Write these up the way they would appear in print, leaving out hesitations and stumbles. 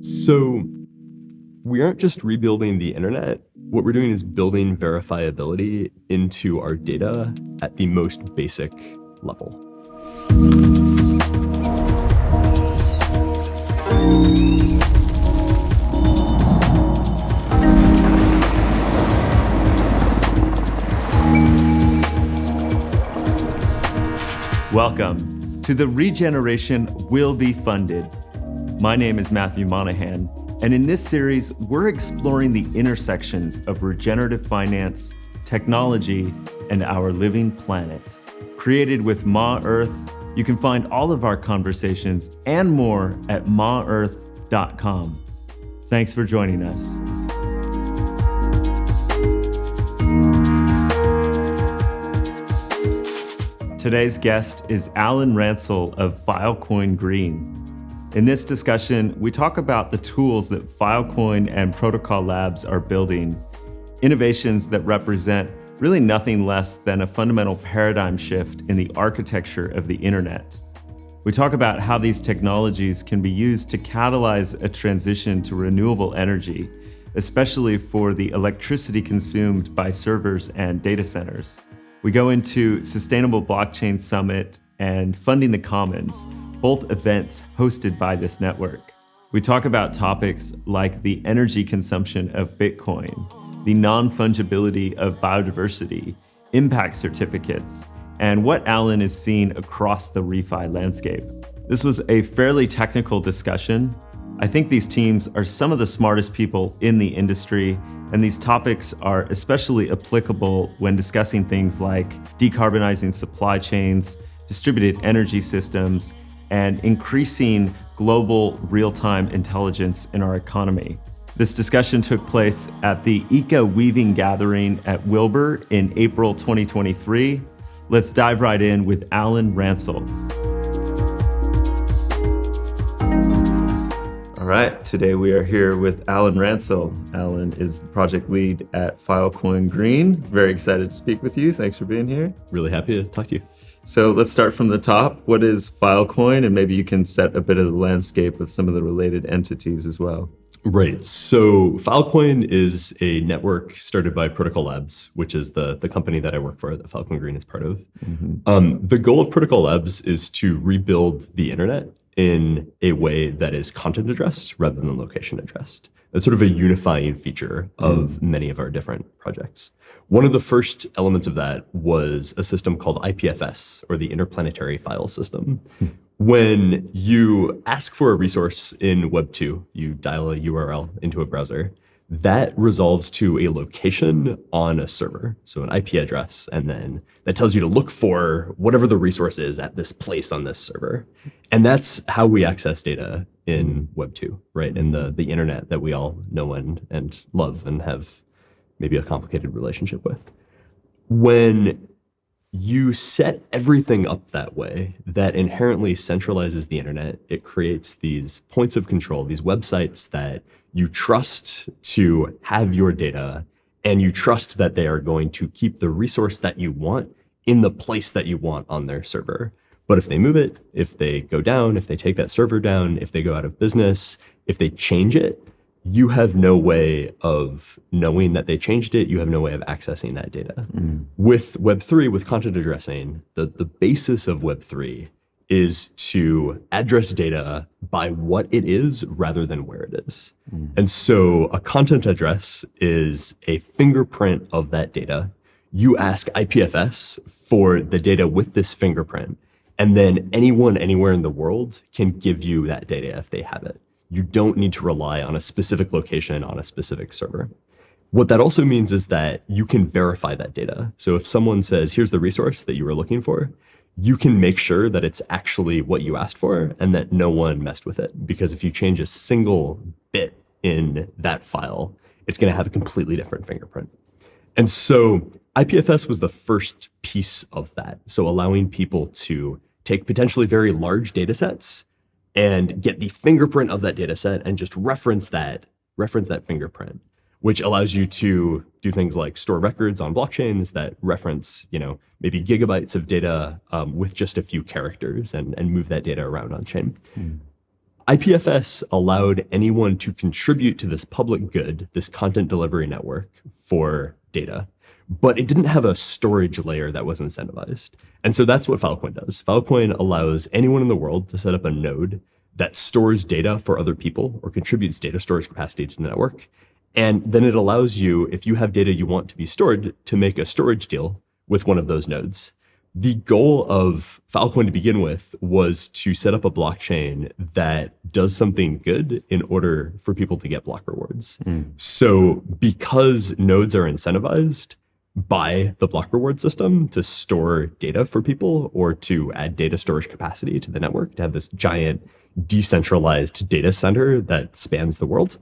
So we aren't just rebuilding the internet. What we're doing is building verifiability into our data at the most basic level. Welcome to The Regeneration Will Be Funded. My name is Matthew Monahan, and in this series, we're exploring the intersections of regenerative finance, technology, and our living planet. Created with Ma Earth, you can find all of our conversations and more at maearth.com. Thanks for joining us. Today's guest is Alan Ransell of Filecoin Green. In this discussion, we talk about the tools that Filecoin and Protocol Labs are building, innovations that represent really nothing less than a fundamental paradigm shift in the architecture of the internet. We talk about how these technologies can be used to catalyze a transition to renewable energy, especially for the electricity consumed by servers and data centers. We go into Sustainable Blockchain Summit and Funding the Commons, both events hosted by this network. We talk about topics like the energy consumption of Bitcoin, the non-fungibility of biodiversity, impact certificates, and what Alan is seeing across the refi landscape. This was a fairly technical discussion. I think these teams are some of the smartest people in the industry, and these topics are especially applicable when discussing things like decarbonizing supply chains, distributed energy systems, and increasing global real-time intelligence in our economy. This discussion took place at the ECA Weaving Gathering at Wilbur in April 2023. Let's dive right in with Alan Ransell. All right, today we are here with Alan Ransell. Alan is the project lead at Filecoin Green. Very excited to speak with you. Thanks for being here. Really happy to talk to you. So let's start from the top. What is Filecoin? And maybe you can set a bit of the landscape of some of the related entities as well. Right. So Filecoin is a network started by Protocol Labs, which is the company that I work for, that Filecoin Green is part of. The goal of Protocol Labs is to rebuild the internet in a way that is content addressed rather than location addressed. That's sort of a unifying feature of many of our different projects. One of the first elements of that was a system called IPFS, or the Interplanetary File System. When you ask for a resource in Web 2, you dial a URL into a browser, that resolves to a location on a server, so an IP address, and then that tells you to look for whatever the resource is at this place on this server. And that's how we access data in Web 2, right? In the internet that we all know and love and have maybe a complicated relationship with. When you set everything up that way, that inherently centralizes the internet. It creates these points of control, these websites that you trust to have your data, and you trust that they are going to keep the resource that you want in the place that you want on their server. But if they move it, if they go down, if they take that server down, if they go out of business, if they change it, you have no way of knowing that they changed it. You have no way of accessing that data. With Web3, with content addressing, the basis of Web3 is to address data by what it is rather than where it is. And so a content address is a fingerprint of that data. You ask IPFS for the data with this fingerprint, and then anyone anywhere in the world can give you that data if they have it. You don't need to rely on a specific location on a specific server. What that also means is that you can verify that data. So if someone says, here's the resource that you were looking for, you can make sure that it's actually what you asked for and that no one messed with it. Because if you change a single bit in that file, it's going to have a completely different fingerprint. And so IPFS was the first piece of that. So allowing people to take potentially very large data sets and get the fingerprint of that data set and just reference that fingerprint, which allows you to do things like store records on blockchains that reference, maybe gigabytes of data with just a few characters and move that data around on chain. IPFS allowed anyone to contribute to this public good, this content delivery network for data, but it didn't have a storage layer that was incentivized. And so that's what Filecoin does. Filecoin allows anyone in the world to set up a node that stores data for other people or contributes data storage capacity to the network. And then it allows you, if you have data you want to be stored, to make a storage deal with one of those nodes. The goal of Filecoin to begin with was to set up a blockchain that does something good in order for people to get block rewards. So because nodes are incentivized by the block reward system to store data for people or to add data storage capacity to the network, to have this giant decentralized data center that spans the world,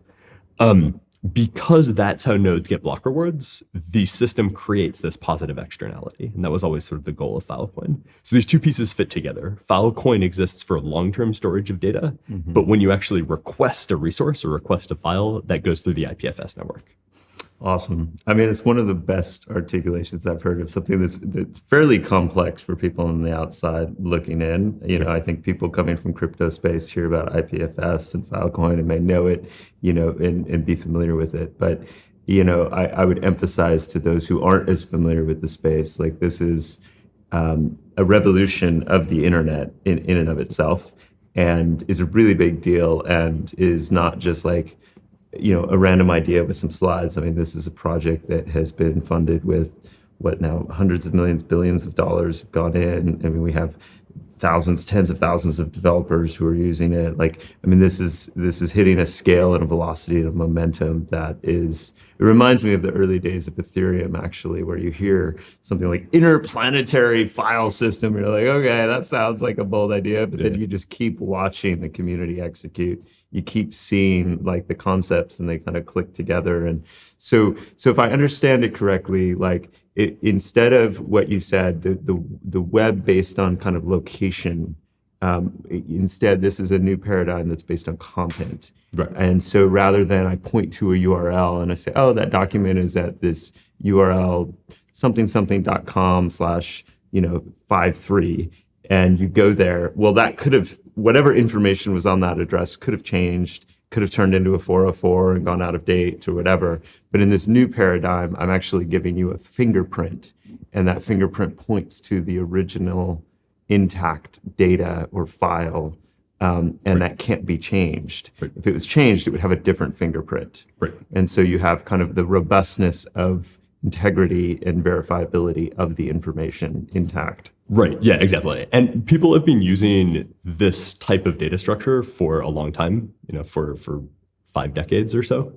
because that's how nodes get block rewards, the system creates this positive externality. And that was always sort of the goal of Filecoin. So these two pieces fit together. Filecoin exists for long-term storage of data, but when you actually request a resource or request a file, that goes through the IPFS network. Awesome. I mean, it's one of the best articulations I've heard of something that's fairly complex for people on the outside looking in. You know, I think people coming from crypto space hear about IPFS and Filecoin and may know it, you know, and be familiar with it. But, you know, I would emphasize to those who aren't as familiar with the space, like this is a revolution of the internet in and of itself, and is a really big deal, and is not just like, you know, a random idea with some slides. I mean, this is a project that has been funded with what now hundreds of millions, billions of dollars have gone in. I mean, we have thousands, tens of thousands of developers who are using it. Like, I mean, this is hitting a scale and a velocity and a momentum that is, it reminds me of the early days of Ethereum, actually, where you hear something like interplanetary file system. You're like, okay, that sounds like a bold idea, but then you just keep watching the community execute. You keep seeing like the concepts and they kind of click together. And so if I understand it correctly, like instead of what you said, the web based on kind of location, instead this is a new paradigm that's based on content. Right. And so rather than I point to a URL and I say, oh, that document is at this URL something.com/53, and you go there, well, that could have, whatever information was on that address could have changed, could have turned into a 404 and gone out of date or whatever. But in this new paradigm, I'm actually giving you a fingerprint, and that fingerprint points to the original intact data or file, and that can't be changed. Right. If it was changed, it would have a different fingerprint. Right. And so you have kind of the robustness of integrity and verifiability of the information intact. Right. Yeah, exactly. And people have been using this type of data structure for a long time, you know, for 5 decades or so,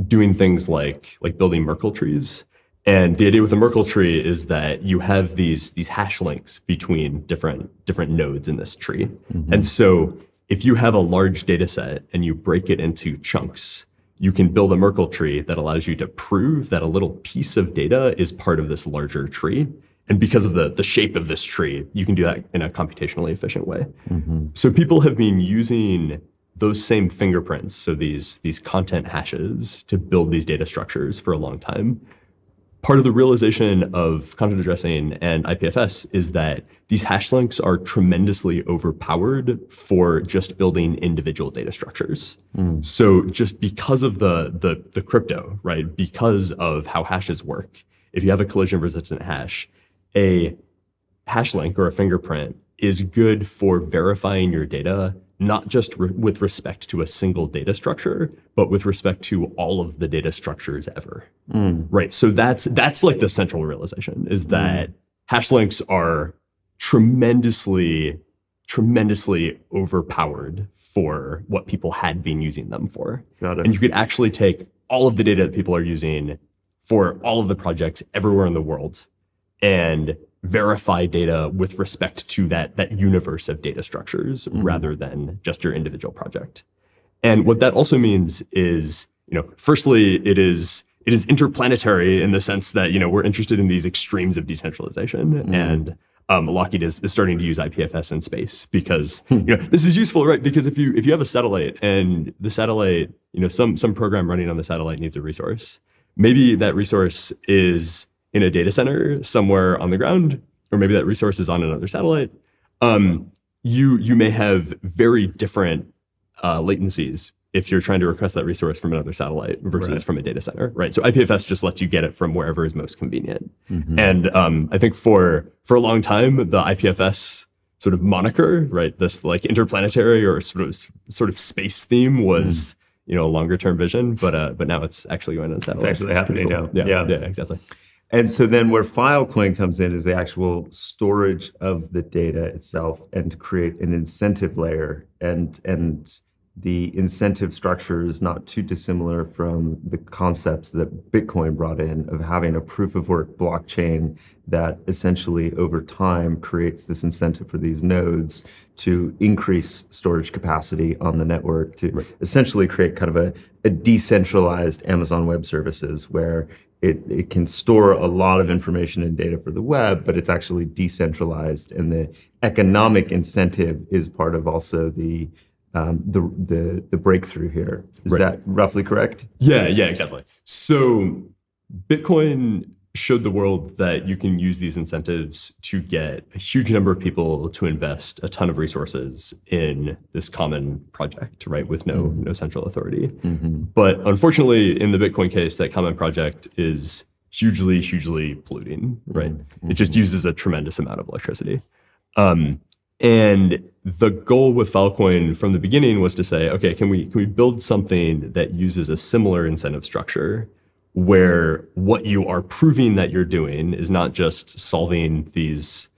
doing things like building Merkle trees. And the idea with a Merkle tree is that you have these hash links between different nodes in this tree. And so if you have a large data set and you break it into chunks, you can build a Merkle tree that allows you to prove that a little piece of data is part of this larger tree. And because of the shape of this tree, you can do that in a computationally efficient way. So people have been using those same fingerprints, so these content hashes, to build these data structures for a long time. Part of the realization of content addressing and IPFS is that these hash links are tremendously overpowered for just building individual data structures. So just because of the crypto, right? Because of how hashes work, if you have a collision-resistant hash, a hash link or a fingerprint is good for verifying your data, not just with respect to a single data structure, but with respect to all of the data structures ever. Right. So that's like the central realization, is that hash links are tremendously overpowered for what people had been using them for. Got it. And you could actually take all of the data that people are using for all of the projects everywhere in the world and verify data with respect to that universe of data structures rather than just your individual project. And what that also means is, firstly, it is interplanetary in the sense that, we're interested in these extremes of decentralization. And Lockheed is starting to use IPFS in space because, this is useful, right? Because if you have a satellite and the satellite, some program running on the satellite needs a resource, maybe that resource is in a data center somewhere on the ground, or maybe that resource is on another satellite. you may have very different latencies if you're trying to request that resource from another satellite versus from a data center, right? So IPFS just lets you get it from wherever is most convenient. And I think for a long time, the IPFS sort of moniker, right, this like interplanetary or sort of space theme was a longer term vision, but now it's actually going on satellites. It's actually happening now. Yeah, exactly. And so then where Filecoin comes in is the actual storage of the data itself and to create an incentive layer. And the incentive structure is not too dissimilar from the concepts that Bitcoin brought in of having a proof of work blockchain that essentially over time creates this incentive for these nodes to increase storage capacity on the network to essentially create kind of a decentralized Amazon Web Services where it can store a lot of information and data for the web, but it's actually decentralized, and the economic incentive is part of also the breakthrough here. Is that roughly correct? Yeah, exactly. So Bitcoin showed the world that you can use these incentives to get a huge number of people to invest a ton of resources in this common project, right, with no central authority. But unfortunately, in the Bitcoin case, that common project is hugely polluting, right? It just uses a tremendous amount of electricity. And the goal with Filecoin from the beginning was to say, okay, can we build something that uses a similar incentive structure where what you are proving that you're doing is not just solving these,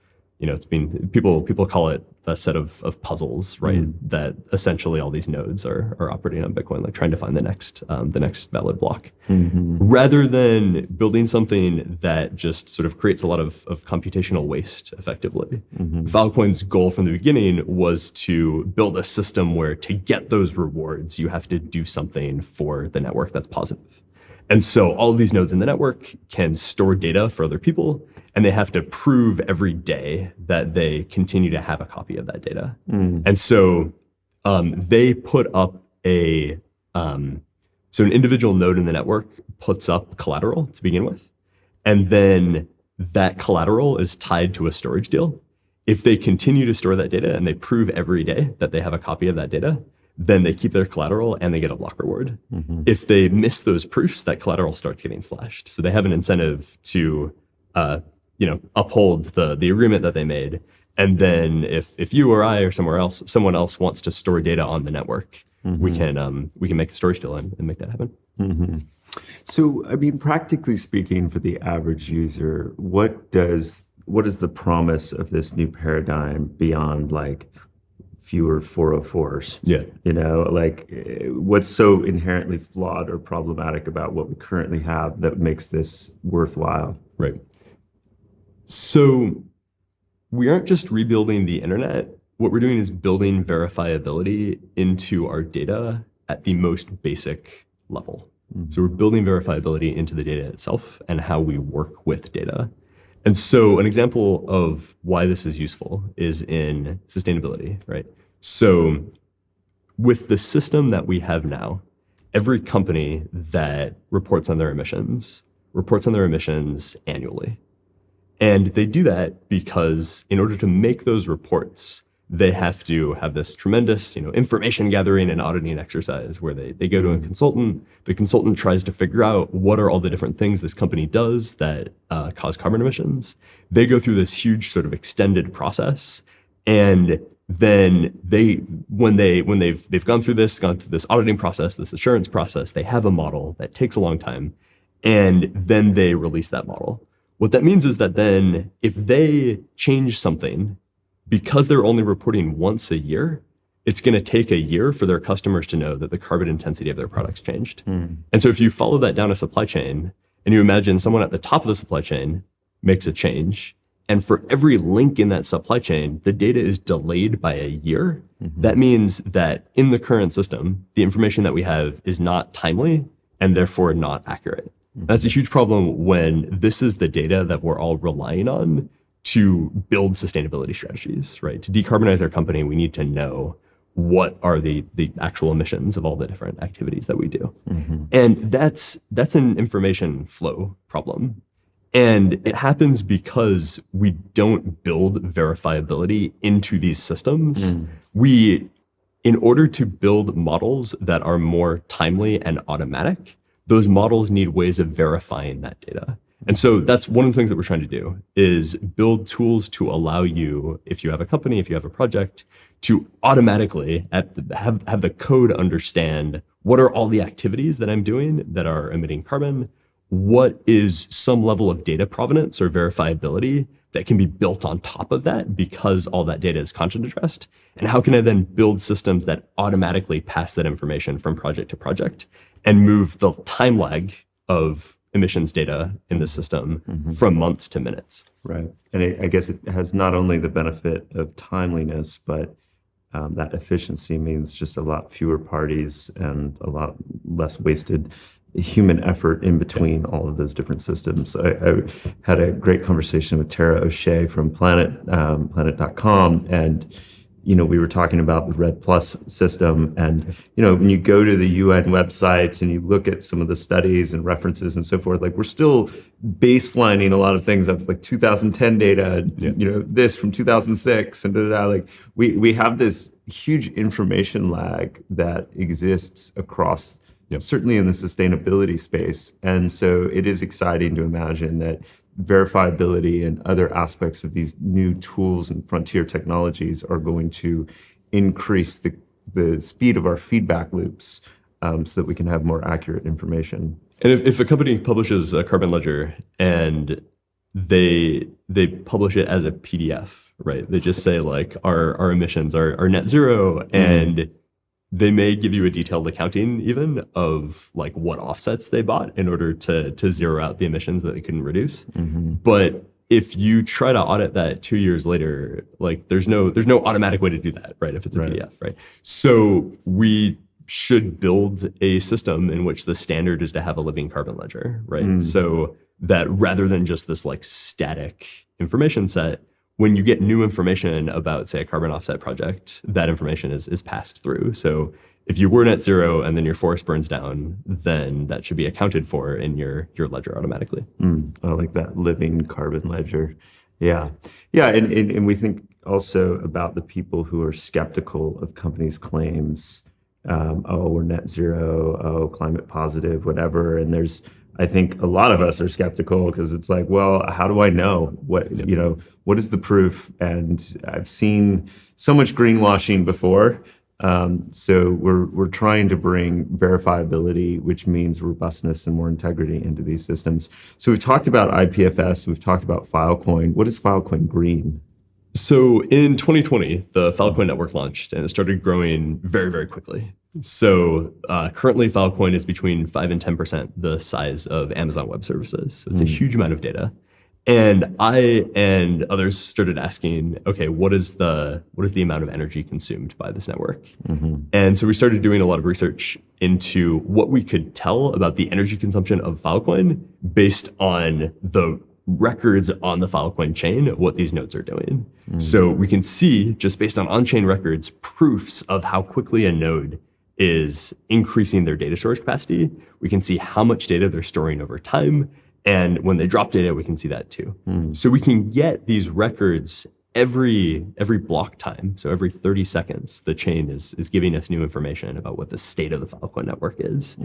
people call it a set of puzzles, right? That essentially all these nodes are operating on Bitcoin, like trying to find the next valid block. Rather than building something that just sort of creates a lot of computational waste effectively. Filecoin's goal from the beginning was to build a system where to get those rewards, you have to do something for the network that's positive. And so all of these nodes in the network can store data for other people, and they have to prove every day that they continue to have a copy of that data. And so they put up so an individual node in the network puts up collateral to begin with, and then that collateral is tied to a storage deal. If they continue to store that data and they prove every day that they have a copy of that data, then they keep their collateral and they get a block reward. If they miss those proofs, that collateral starts getting slashed. So they have an incentive to, uphold the agreement that they made. And then if you or I or someone else wants to store data on the network, we can make a storage deal and make that happen. So, I mean, practically speaking, for the average user, what is the promise of this new paradigm beyond like fewer 404s? What's so inherently flawed or problematic about what we currently have that makes this worthwhile? Right. So we aren't just rebuilding the internet. What we're doing is building verifiability into our data at the most basic level. So we're building verifiability into the data itself and how we work with data. And so an example of why this is useful is in sustainability, right? So with the system that we have now, every company that reports on their emissions annually. And they do that because in order to make those reports, they have to have this tremendous, information gathering and auditing exercise where they go to a consultant. The consultant tries to figure out what are all the different things this company does that cause carbon emissions. They go through this huge sort of extended process, and then when they've gone through this auditing process, this assurance process, they have a model that takes a long time, and then they release that model. What that means is that then if they change something, because they're only reporting once a year, it's going to take a year for their customers to know that the carbon intensity of their products changed. And so if you follow that down a supply chain and you imagine someone at the top of the supply chain makes a change, and for every link in that supply chain, the data is delayed by a year, that means that in the current system, the information that we have is not timely and therefore not accurate. That's a huge problem when this is the data that we're all relying on to build sustainability strategies, right? To decarbonize our company, we need to know what are the actual emissions of all the different activities that we do. And that's an information flow problem. And it happens because we don't build verifiability into these systems. In order to build models that are more timely and automatic, those models need ways of verifying that data. And so that's one of the things that we're trying to do is build tools to allow you, if you have a company, if you have a project, to automatically have the code understand what are all the activities that I'm doing that are emitting carbon, what is some level of data provenance or verifiability that can be built on top of that because all that data is content addressed, and how can I then build systems that automatically pass that information from project to project and move the time lag of emissions data in the system from months to minutes. Right. And I guess it has not only the benefit of timeliness, but that efficiency means just a lot fewer parties and a lot less wasted human effort in between all of those different systems. I had a great conversation with Tara O'Shea from planet.com, and we were talking about the REDD+ system, and when you go to the UN website and you look at some of the studies and references and so forth, like we're still baselining a lot of things up, like 2010 data, this from 2006, and like we have this huge information lag that exists across. Certainly in the sustainability space. And so it is exciting to imagine that verifiability and other aspects of these new tools and frontier technologies are going to increase the speed of our feedback loops so that we can have more accurate information. And if a company publishes a carbon ledger and they publish it as a PDF, right? They just say like our emissions are net zero, and they may give you a detailed accounting even of like what offsets they bought in order to zero out the emissions that they couldn't reduce. But if you try to audit that 2 years later, like there's no automatic way to do that, right? If it's a PDF, right? So we should build a system in which the standard is to have a living carbon ledger, right? So that rather than just this like static information set, when you get new information about, say, a carbon offset project, that information is passed through. So if you were net zero and then your forest burns down, then that should be accounted for in your ledger automatically. I like that living carbon ledger. Yeah. And we think also about the people who are skeptical of companies' claims. We're net zero, climate positive, whatever. And I think a lot of us are skeptical because it's like, well, how do I know what is the proof? And I've seen so much greenwashing before. So we're trying to bring verifiability, which means robustness and more integrity into these systems. So we've talked about IPFS, we've talked about Filecoin. What is Filecoin Green? So in 2020, the Filecoin network launched and it started growing very, very quickly. So currently Filecoin is between 5 and 10% the size of Amazon Web Services. So it's a huge amount of data. And I and others started asking, okay, what is the amount of energy consumed by this network? And so we started doing a lot of research into what we could tell about the energy consumption of Filecoin based on the records on the Filecoin chain of what these nodes are doing. So we can see, just based on-chain records, proofs of how quickly a node is increasing their data storage capacity. We can see how much data they're storing over time. And when they drop data, we can see that too. So we can get these records every block time. So every 30 seconds, the chain is giving us new information about what the state of the Filecoin network is.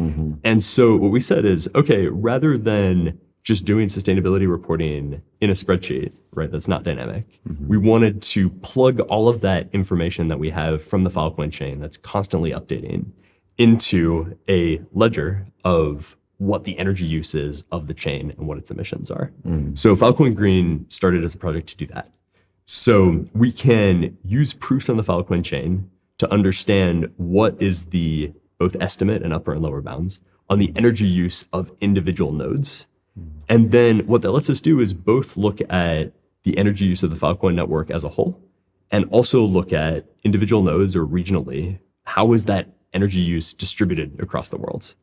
And so what we said is, okay, rather than just doing sustainability reporting in a spreadsheet, right, that's not dynamic, we wanted to plug all of that information that we have from the Filecoin chain that's constantly updating into a ledger of what the energy use is of the chain and what its emissions are. So Filecoin Green started as a project to do that. So we can use proofs on the Filecoin chain to understand what is the both estimate and upper and lower bounds on the energy use of individual nodes. And then what that lets us do is both look at the energy use of the Filecoin network as a whole, and also look at individual nodes or regionally, how is that energy use distributed across the world?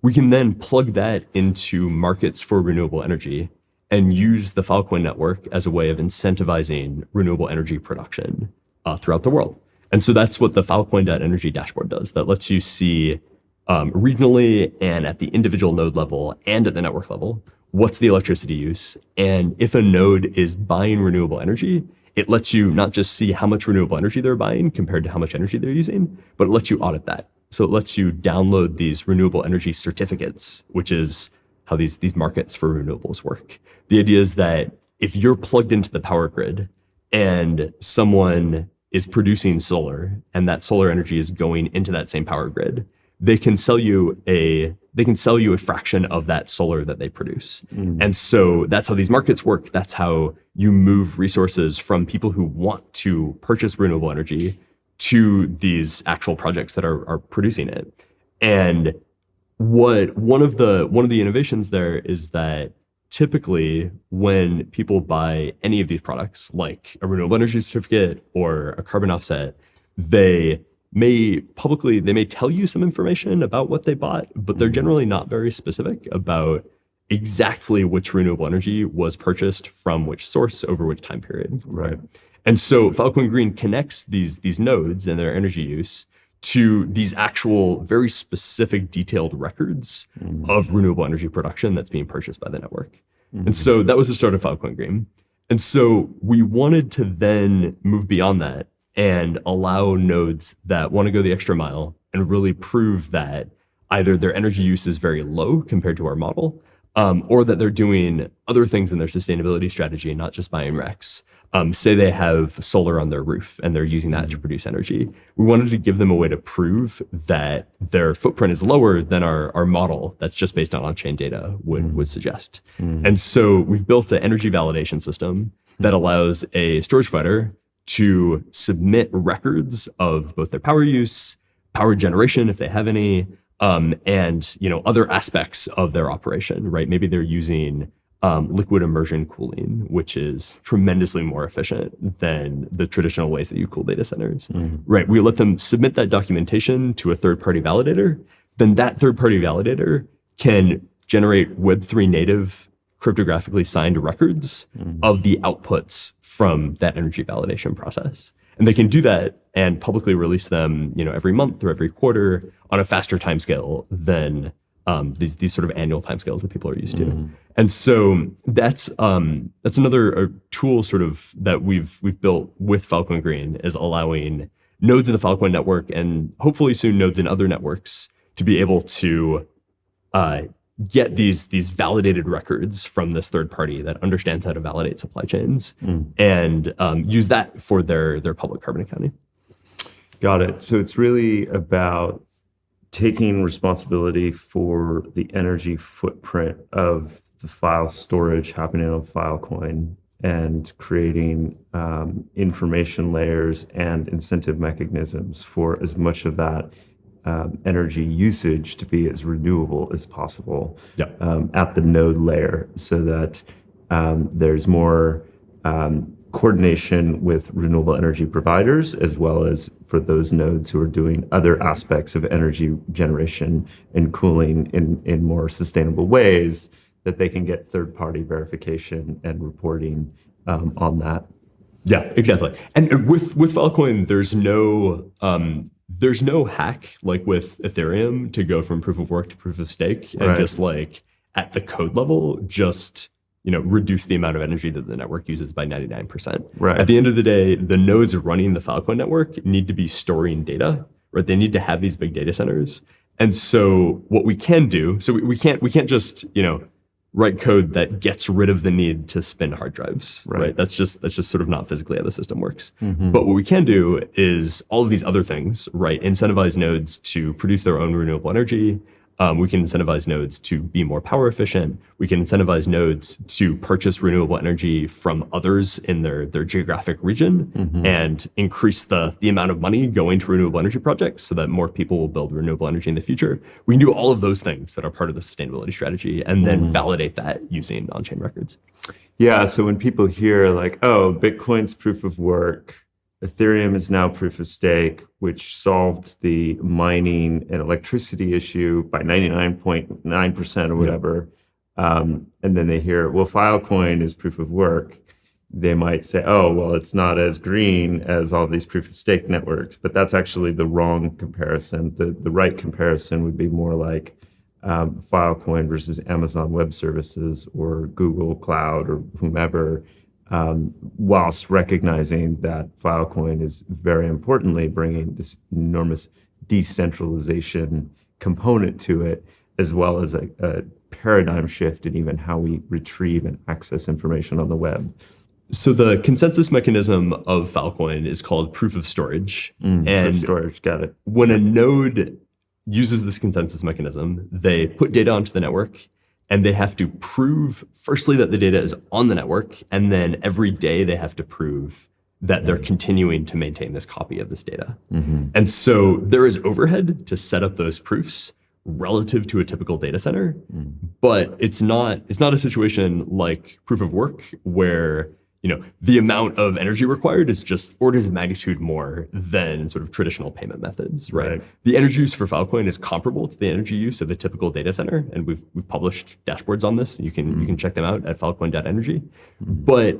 We can then plug that into markets for renewable energy and use the Filecoin network as a way of incentivizing renewable energy production throughout the world. And so that's what the Filecoin.energy dashboard does. That lets you see regionally and at the individual node level and at the network level what's the electricity use, and if a node is buying renewable energy, it lets you not just see how much renewable energy they're buying compared to how much energy they're using, but it lets you audit that. So it lets you download these renewable energy certificates, which is how these markets for renewables work. The idea is that if you're plugged into the power grid and someone is producing solar and that solar energy is going into that same power grid, they can sell you a fraction of that solar that they produce. And so that's how these markets work. That's how you move resources from people who want to purchase renewable energy to these actual projects that are producing it. And one of the innovations there is that typically when people buy any of these products, like a renewable energy certificate or a carbon offset, they may tell you some information about what they bought, but they're generally not very specific about exactly which renewable energy was purchased from which source over which time period. Right. And so Filecoin Green connects these nodes and their energy use to these actual very specific detailed records of renewable energy production that's being purchased by the network. And so that was the start of Filecoin Green. And so we wanted to then move beyond that and allow nodes that want to go the extra mile and really prove that either their energy use is very low compared to our model, or that they're doing other things in their sustainability strategy, not just buying RECs. Say they have solar on their roof and they're using that to produce energy. We wanted to give them a way to prove that their footprint is lower than our model that's just based on on-chain data would suggest. And so we've built an energy validation system that allows a storage provider to submit records of both their power use, power generation, if they have any, and other aspects of their operation, right? Maybe they're using liquid immersion cooling, which is tremendously more efficient than the traditional ways that you cool data centers, right? We let them submit that documentation to a third-party validator. Then that third-party validator can generate Web3 native cryptographically signed records of the outputs from that energy validation process. And they can do that and publicly release them, every month or every quarter on a faster timescale than these sort of annual timescales that people are used to. And so that's another tool sort of that we've built with Filecoin Green, is allowing nodes in the Filecoin network and hopefully soon nodes in other networks to be able to get these validated records from this third party that understands how to validate supply chains and use that for their public carbon accounting. Got it. So it's really about taking responsibility for the energy footprint of the file storage happening on Filecoin and creating information layers and incentive mechanisms for as much of that energy usage to be as renewable as possible at the node layer, so that there's more coordination with renewable energy providers, as well as for those nodes who are doing other aspects of energy generation and cooling in more sustainable ways, that they can get third-party verification and reporting on that. Yeah, exactly. And with Filecoin, there's no hack like with Ethereum to go from proof of work to proof of stake and just like at the code level, just reduce the amount of energy that the network uses by 99%. Right. At the end of the day, the nodes running the Filecoin network need to be storing data, right? They need to have these big data centers. And so what we can do, so we can't just, write code that gets rid of the need to spin hard drives, right? That's just sort of not physically how the system works. But what we can do is all of these other things, right? Incentivize nodes to produce their own renewable energy. We can incentivize nodes to be more power efficient. We can incentivize nodes to purchase renewable energy from others in their geographic region and increase the amount of money going to renewable energy projects so that more people will build renewable energy in the future. We can do all of those things that are part of the sustainability strategy and then validate that using on-chain records. Yeah, so when people hear like, oh, Bitcoin's proof of work, Ethereum is now proof of stake, which solved the mining and electricity issue by 99.9% or whatever. And then they hear, well, Filecoin is proof of work. They might say, oh, well, it's not as green as all these proof of stake networks. But that's actually the wrong comparison. The right comparison would be more like Filecoin versus Amazon Web Services or Google Cloud or whomever, whilst recognizing that Filecoin is very importantly bringing this enormous decentralization component to it, as well as a paradigm shift in even how we retrieve and access information on the web. So the consensus mechanism of Filecoin is called proof of storage. Proof of storage, got it. When a node uses this consensus mechanism, they put data onto the network and they have to prove, firstly, that the data is on the network. And then every day they have to prove that they're continuing to maintain this copy of this data. And so there is overhead to set up those proofs relative to a typical data center, but it's not a situation like proof of work where the amount of energy required is just orders of magnitude more than sort of traditional payment methods, right? The energy use for Filecoin is comparable to the energy use of a typical data center, and we've published dashboards on this. You can check them out at filecoin.energy. But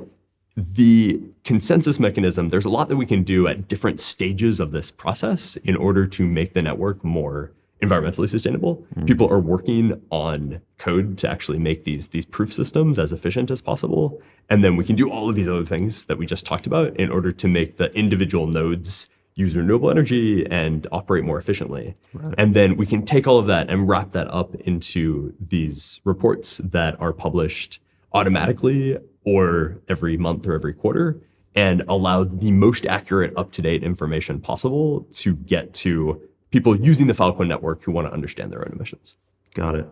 the consensus mechanism, there's a lot that we can do at different stages of this process in order to make the network more environmentally sustainable. People are working on code to actually make these proof systems as efficient as possible. And then we can do all of these other things that we just talked about in order to make the individual nodes use renewable energy and operate more efficiently. And then we can take all of that and wrap that up into these reports that are published automatically or every month or every quarter, and allow the most accurate, up-to-date information possible to get to people using the Filecoin network who want to understand their own emissions. Got it.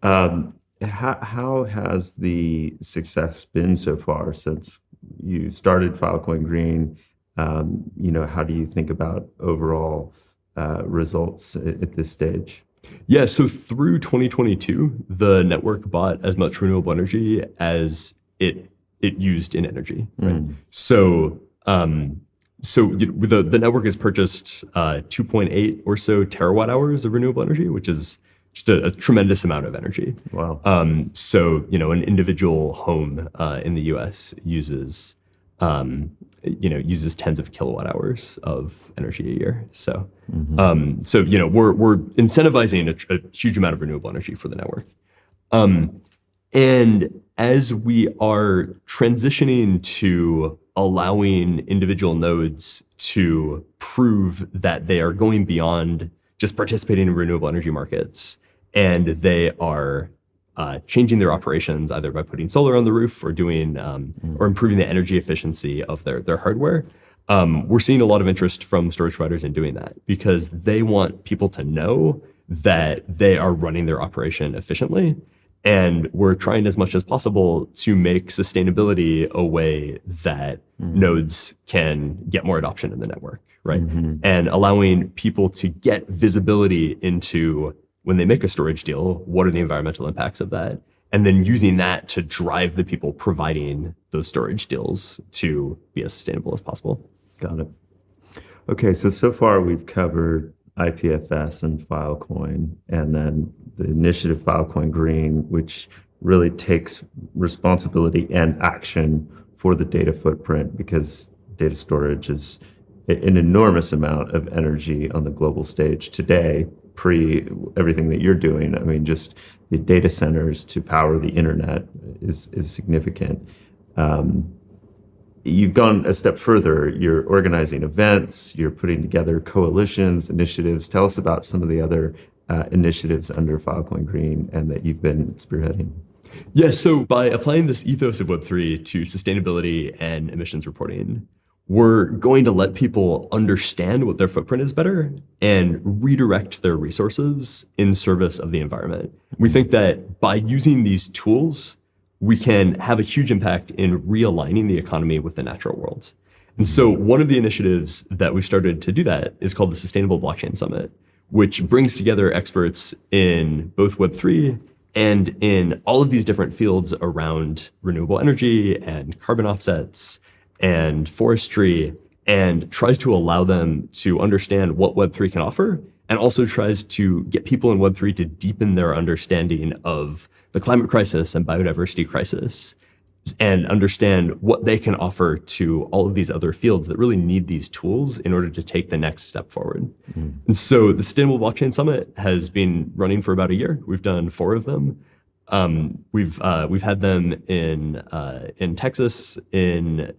How has the success been so far since you started Filecoin Green? How do you think about overall results at this stage? Yeah, so through 2022, the network bought as much renewable energy as it used in energy. Right? So the network has purchased 2.8 or so terawatt hours of renewable energy, which is just a tremendous amount of energy. Wow. An individual home in the U.S. uses tens of kilowatt hours of energy a year. So, we're incentivizing a huge amount of renewable energy for the network. And as we are transitioning to allowing individual nodes to prove that they are going beyond just participating in renewable energy markets, and they are changing their operations either by putting solar on the roof or doing or improving the energy efficiency of their hardware. We're seeing a lot of interest from storage providers in doing that because they want people to know that they are running their operation efficiently. And we're trying as much as possible to make sustainability a way that nodes can get more adoption in the network, right? And allowing people to get visibility into, when they make a storage deal, what are the environmental impacts of that? And then using that to drive the people providing those storage deals to be as sustainable as possible. Got it. Okay, so far we've covered IPFS and Filecoin, and then the initiative Filecoin Green, which really takes responsibility and action for the data footprint, because data storage is an enormous amount of energy on the global stage today, pre everything that you're doing. I mean, just the data centers to power the internet is significant. You've gone a step further. You're organizing events, you're putting together coalitions, initiatives. Tell us about some of the other initiatives under Filecoin Green and that you've been spearheading. Yeah, so by applying this ethos of Web3 to sustainability and emissions reporting, we're going to let people understand what their footprint is better and redirect their resources in service of the environment. We think that by using these tools, we can have a huge impact in realigning the economy with the natural world. And so one of the initiatives that we've started to do that is called the Sustainable Blockchain Summit, which brings together experts in both Web3 and in all of these different fields around renewable energy and carbon offsets and forestry, and tries to allow them to understand what Web3 can offer, and also tries to get people in Web3 to deepen their understanding of the climate crisis and biodiversity crisis, and understand what they can offer to all of these other fields that really need these tools in order to take the next step forward. And so the Sustainable Blockchain Summit has been running for about a year. We've done 4 of them. We've had them in Texas, in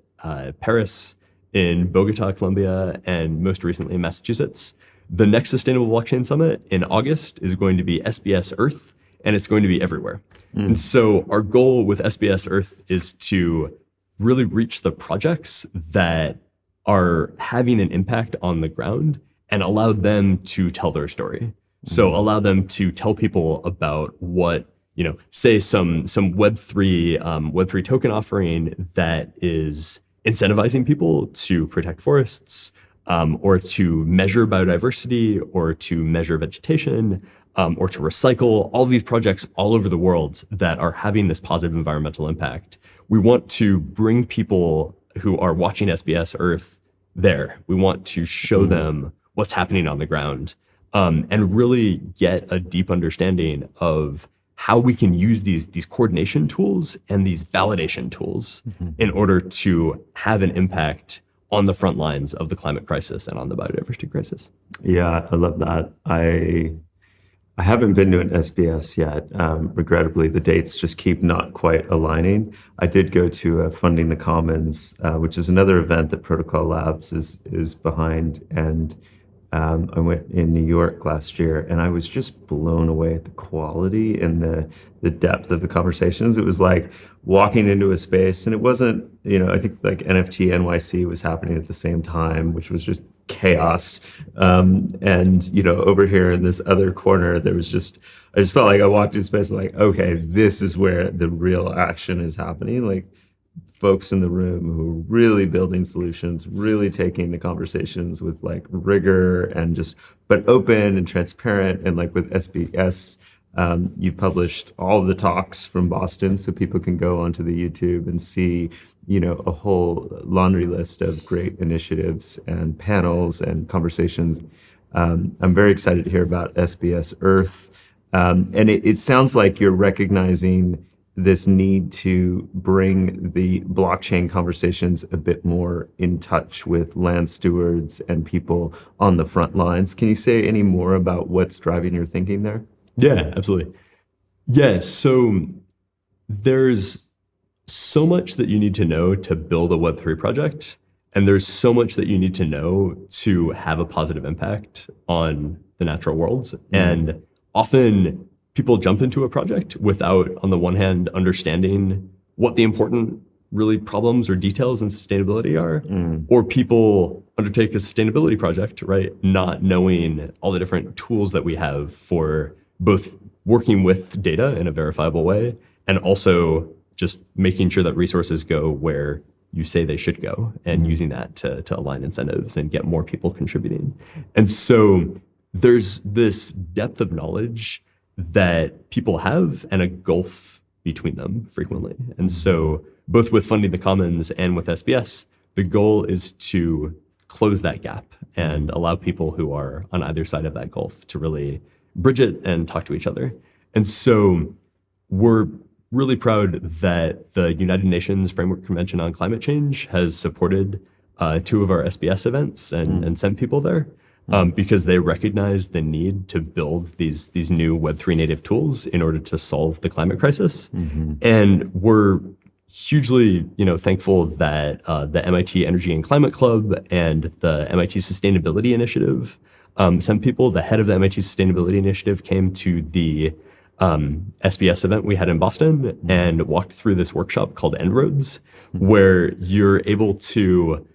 Paris, in Bogota, Colombia, and most recently in Massachusetts. The next Sustainable Blockchain Summit in August is going to be SBS Earth, and it's going to be everywhere. And so our goal with SBS Earth is to really reach the projects that are having an impact on the ground and allow them to tell their story. So allow them to tell people about what, say some Web3 token offering that is incentivizing people to protect forests, or to measure biodiversity, or to measure vegetation, or to recycle, all of these projects all over the world that are having this positive environmental impact. We want to bring people who are watching SBS Earth there. We want to show them what's happening on the ground, and really get a deep understanding of how we can use these coordination tools and these validation tools in order to have an impact on the front lines of the climate crisis and on the biodiversity crisis. Yeah, I love that. I haven't been to an SBS yet. Regrettably, the dates just keep not quite aligning. I did go to Funding the Commons, which is another event that Protocol Labs is behind, and I went in New York last year, and I was just blown away at the quality and the depth of the conversations. It was like walking into a space, and it wasn't, I think like NFT NYC was happening at the same time, which was just chaos. And over here in this other corner, I just felt like I walked into space like, okay, this is where the real action is happening. Like, folks in the room who are really building solutions, really taking the conversations with like rigor and but open and transparent. And like with SBS, you've published all of the talks from Boston, so people can go onto the YouTube and see, a whole laundry list of great initiatives and panels and conversations. I'm very excited to hear about SBS Earth. And it sounds like you're recognizing this need to bring the blockchain conversations a bit more in touch with land stewards and people on the front lines. Can you say any more about what's driving your thinking there? Yeah, absolutely. Yeah, so there's so much that you need to know to build a Web3 project, and there's so much that you need to know to have a positive impact on the natural worlds. And often people jump into a project without, on the one hand, understanding what the important really problems or details in sustainability are, or people undertake a sustainability project, right, not knowing all the different tools that we have for both working with data in a verifiable way and also just making sure that resources go where you say they should go, and using that to align incentives and get more people contributing. And so there's this depth of knowledge that people have and a gulf between them frequently. And so both with Funding the Commons and with SBS, the goal is to close that gap and allow people who are on either side of that gulf to really bridge it and talk to each other. And so we're really proud that the United Nations Framework Convention on Climate Change has supported 2 of our SBS events and sent people there. Because they recognize the need to build these new Web3 native tools in order to solve the climate crisis. And we're hugely thankful that the MIT Energy and Climate Club and the MIT Sustainability Initiative sent people. The head of the MIT Sustainability Initiative came to the SBS event we had in Boston and walked through this workshop called En-ROADS, where you're able to,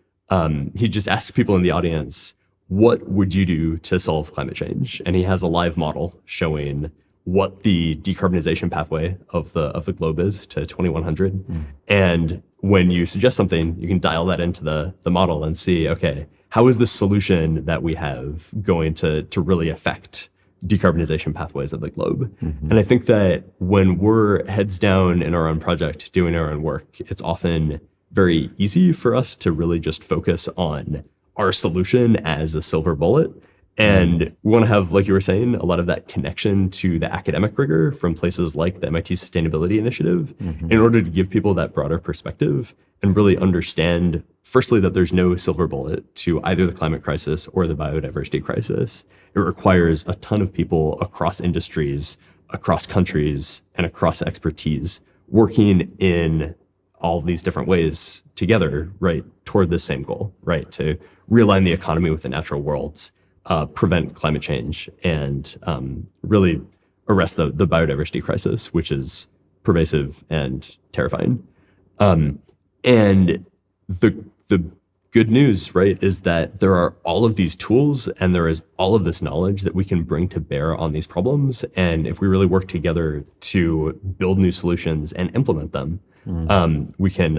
he just asks people in the audience, what would you do to solve climate change? And he has a live model showing what the decarbonization pathway of the globe is to 2100. And when you suggest something, you can dial that into the model and see, okay, how is this solution that we have going to really affect decarbonization pathways of the globe? And I think that when we're heads down in our own project, doing our own work, it's often very easy for us to really just focus on our solution as a silver bullet And we want to have, like you were saying, a lot of that connection to the academic rigor from places like the MIT Sustainability Initiative in order to give people that broader perspective and really understand, firstly, that there's no silver bullet to either the climate crisis or the biodiversity crisis. It requires a ton of people across industries, across countries, and across expertise working in all these different ways together, right, toward this same goal, right, to realign the economy with the natural worlds, prevent climate change, and really arrest the biodiversity crisis, which is pervasive and terrifying. And the good news, right, is that there are all of these tools and there is all of this knowledge that we can bring to bear on these problems. And if we really work together to build new solutions and implement them, we can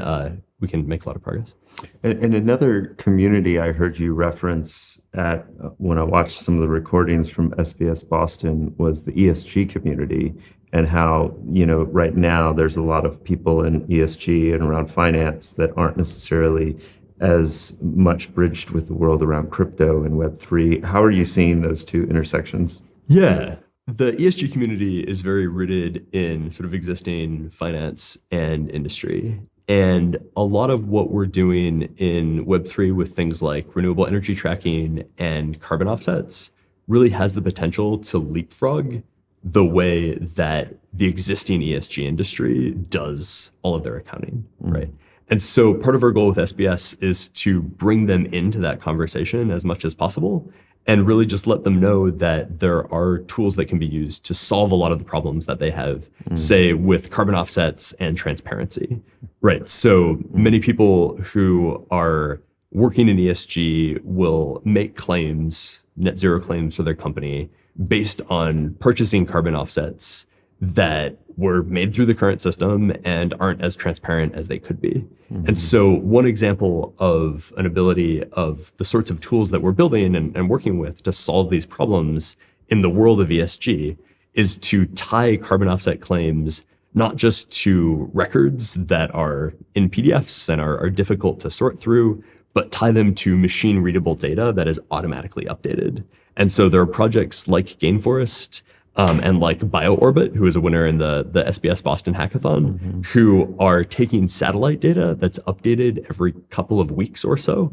make a lot of progress. And another community I heard you reference at when I watched some of the recordings from SBS Boston was the ESG community, and how, right now there's a lot of people in ESG and around finance that aren't necessarily as much bridged with the world around crypto and Web3. How are you seeing those two intersections? Yeah. The ESG community is very rooted in sort of existing finance and industry. And a lot of what we're doing in Web3 with things like renewable energy tracking and carbon offsets really has the potential to leapfrog the way that the existing ESG industry does all of their accounting, right? And so part of our goal with SBS is to bring them into that conversation as much as possible and really just let them know that there are tools that can be used to solve a lot of the problems that they have, say, with carbon offsets and transparency, right? So many people who are working in ESG will make claims, net zero claims for their company based on purchasing carbon offsets that were made through the current system and aren't as transparent as they could be. And so one example of an ability of the sorts of tools that we're building and working with to solve these problems in the world of ESG is to tie carbon offset claims not just to records that are in PDFs and are difficult to sort through, but tie them to machine readable data that is automatically updated. And so there are projects like Gainforest and like BioOrbit, who is a winner in the SBS Boston Hackathon, who are taking satellite data that's updated every couple of weeks or so,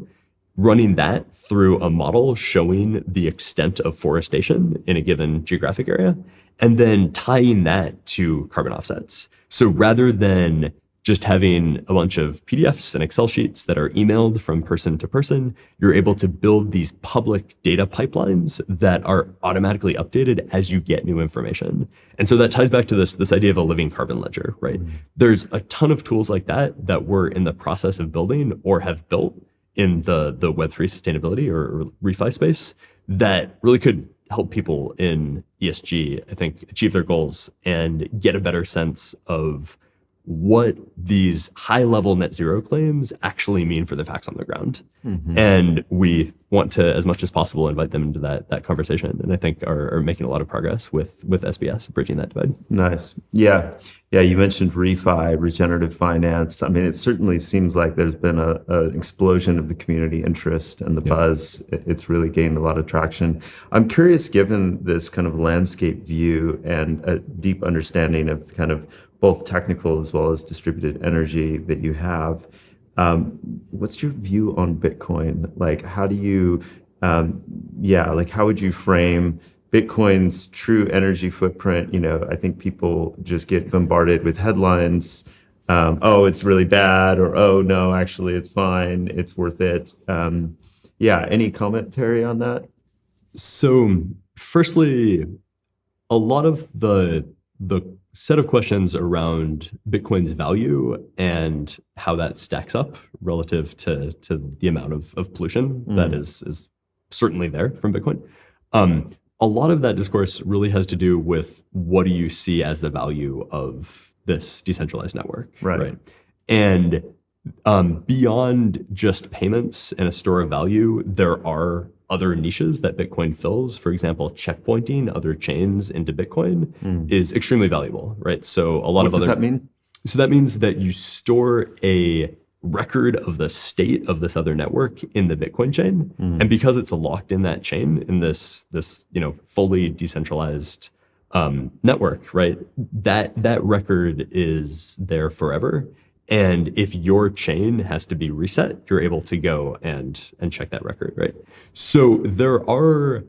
running that through a model showing the extent of forestation in a given geographic area, and then tying that to carbon offsets. So rather than just having a bunch of PDFs and Excel sheets that are emailed from person to person, you're able to build these public data pipelines that are automatically updated as you get new information. And so that ties back to this idea of a living carbon ledger, right? There's a ton of tools like that we're in the process of building or have built in the Web3 sustainability or refi space that really could help people in ESG, I think, achieve their goals and get a better sense of what these high-level net zero claims actually mean for the facts on the ground. And we want to, as much as possible, invite them into that conversation. And I think are making a lot of progress with SBS, bridging that divide. Nice. Yeah. You mentioned refi, regenerative finance. I mean, it certainly seems like there's been an explosion of the community interest and the buzz. It's really gained a lot of traction. I'm curious, given this kind of landscape view and a deep understanding of kind of both technical as well as distributed energy that you have, what's your view on Bitcoin? Like, how do you, how would you frame Bitcoin's true energy footprint? I think people just get bombarded with headlines. Oh, it's really bad, or, oh, no, actually, it's fine. It's worth it. Any commentary on that? So firstly, a lot of the set of questions around Bitcoin's value and how that stacks up relative to the amount of pollution that is certainly there from Bitcoin. A lot of that discourse really has to do with what do you see as the value of this decentralized network, right? And beyond just payments and a store of value, there are other niches that Bitcoin fills. For example, checkpointing other chains into Bitcoin is extremely valuable, right? So a lot of other. What does that mean? So that means that you store a record of the state of this other network in the Bitcoin chain. And because it's locked in that chain in this fully decentralized network, right? That record is there forever. And if your chain has to be reset, you're able to go and check that record, right? So there are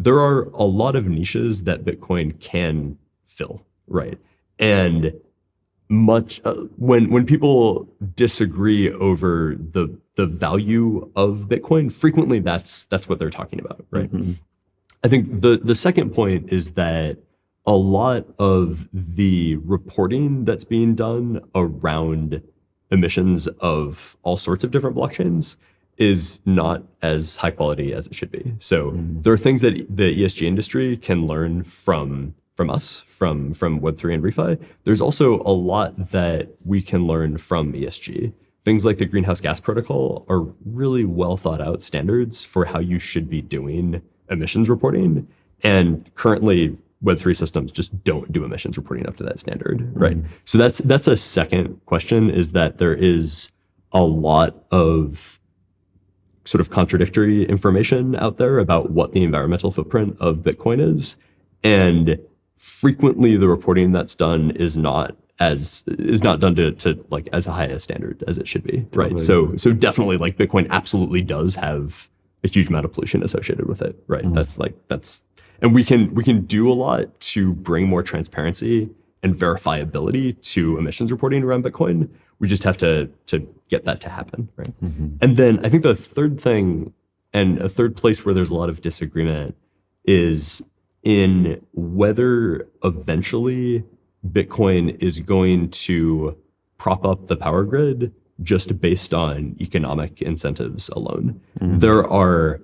a lot of niches that Bitcoin can fill, right? And when people disagree over the value of Bitcoin, frequently that's what they're talking about, right? I think the second point is that a lot of the reporting that's being done around emissions of all sorts of different blockchains is not as high quality as it should be. So there are things that the ESG industry can learn from us, from Web3 and ReFi. There's also a lot that we can learn from ESG. Things like the Greenhouse Gas Protocol are really well thought out standards for how you should be doing emissions reporting. And currently, Web3 systems just don't do emissions reporting up to that standard, right? So that's a second question, is that there is a lot of sort of contradictory information out there about what the environmental footprint of Bitcoin is. And frequently the reporting that's done is not done to like as high a standard as it should be, right? So definitely, like, Bitcoin absolutely does have a huge amount of pollution associated with it, right? And we can do a lot to bring more transparency and verifiability to emissions reporting around Bitcoin. We just have to get that to happen, right? And then I think the third thing, and a third place where there's a lot of disagreement, is in whether eventually Bitcoin is going to prop up the power grid just based on economic incentives alone. There are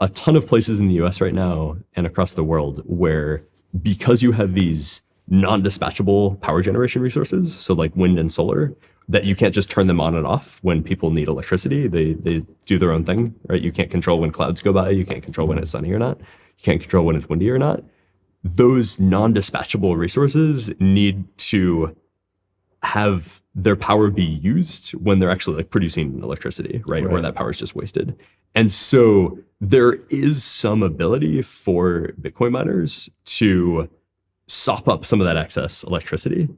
a ton of places in the US right now and across the world where, because you have these non-dispatchable power generation resources, so like wind and solar, that you can't just turn them on and off when people need electricity. They do their own thing, right? You can't control when clouds go by. You can't control when it's sunny or not. You can't control when it's windy or not. Those non-dispatchable resources need to have their power be used when they're actually like producing electricity, right? Or that power is just wasted. And so there is some ability for Bitcoin miners to sop up some of that excess electricity.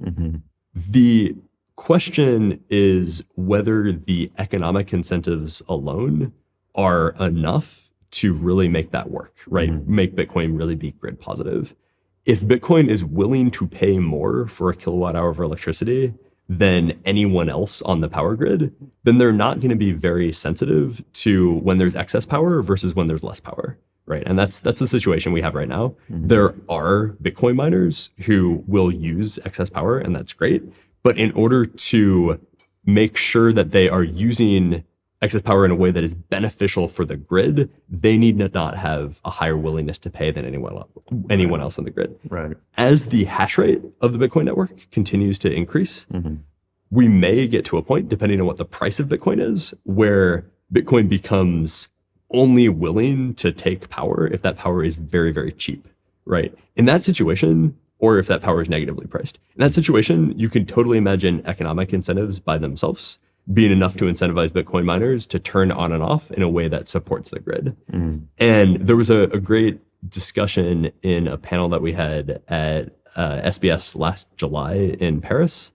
The question is whether the economic incentives alone are enough to really make that work, right? Make Bitcoin really be grid positive. If Bitcoin is willing to pay more for a kilowatt hour of electricity than anyone else on the power grid, then they're not going to be very sensitive to when there's excess power versus when there's less power, right? And that's the situation we have right now. There are Bitcoin miners who will use excess power, and that's great. But in order to make sure that they are using excess power in a way that is beneficial for the grid, they need to not have a higher willingness to pay than anyone else on the grid. Right. As the hash rate of the Bitcoin network continues to increase, we may get to a point, depending on what the price of Bitcoin is, where Bitcoin becomes only willing to take power if that power is very, very cheap, right? In that situation, or if that power is negatively priced. In that situation, you can totally imagine economic incentives by themselves being enough to incentivize Bitcoin miners to turn on and off in a way that supports the grid. And there was a great discussion in a panel that we had at SBS last July in Paris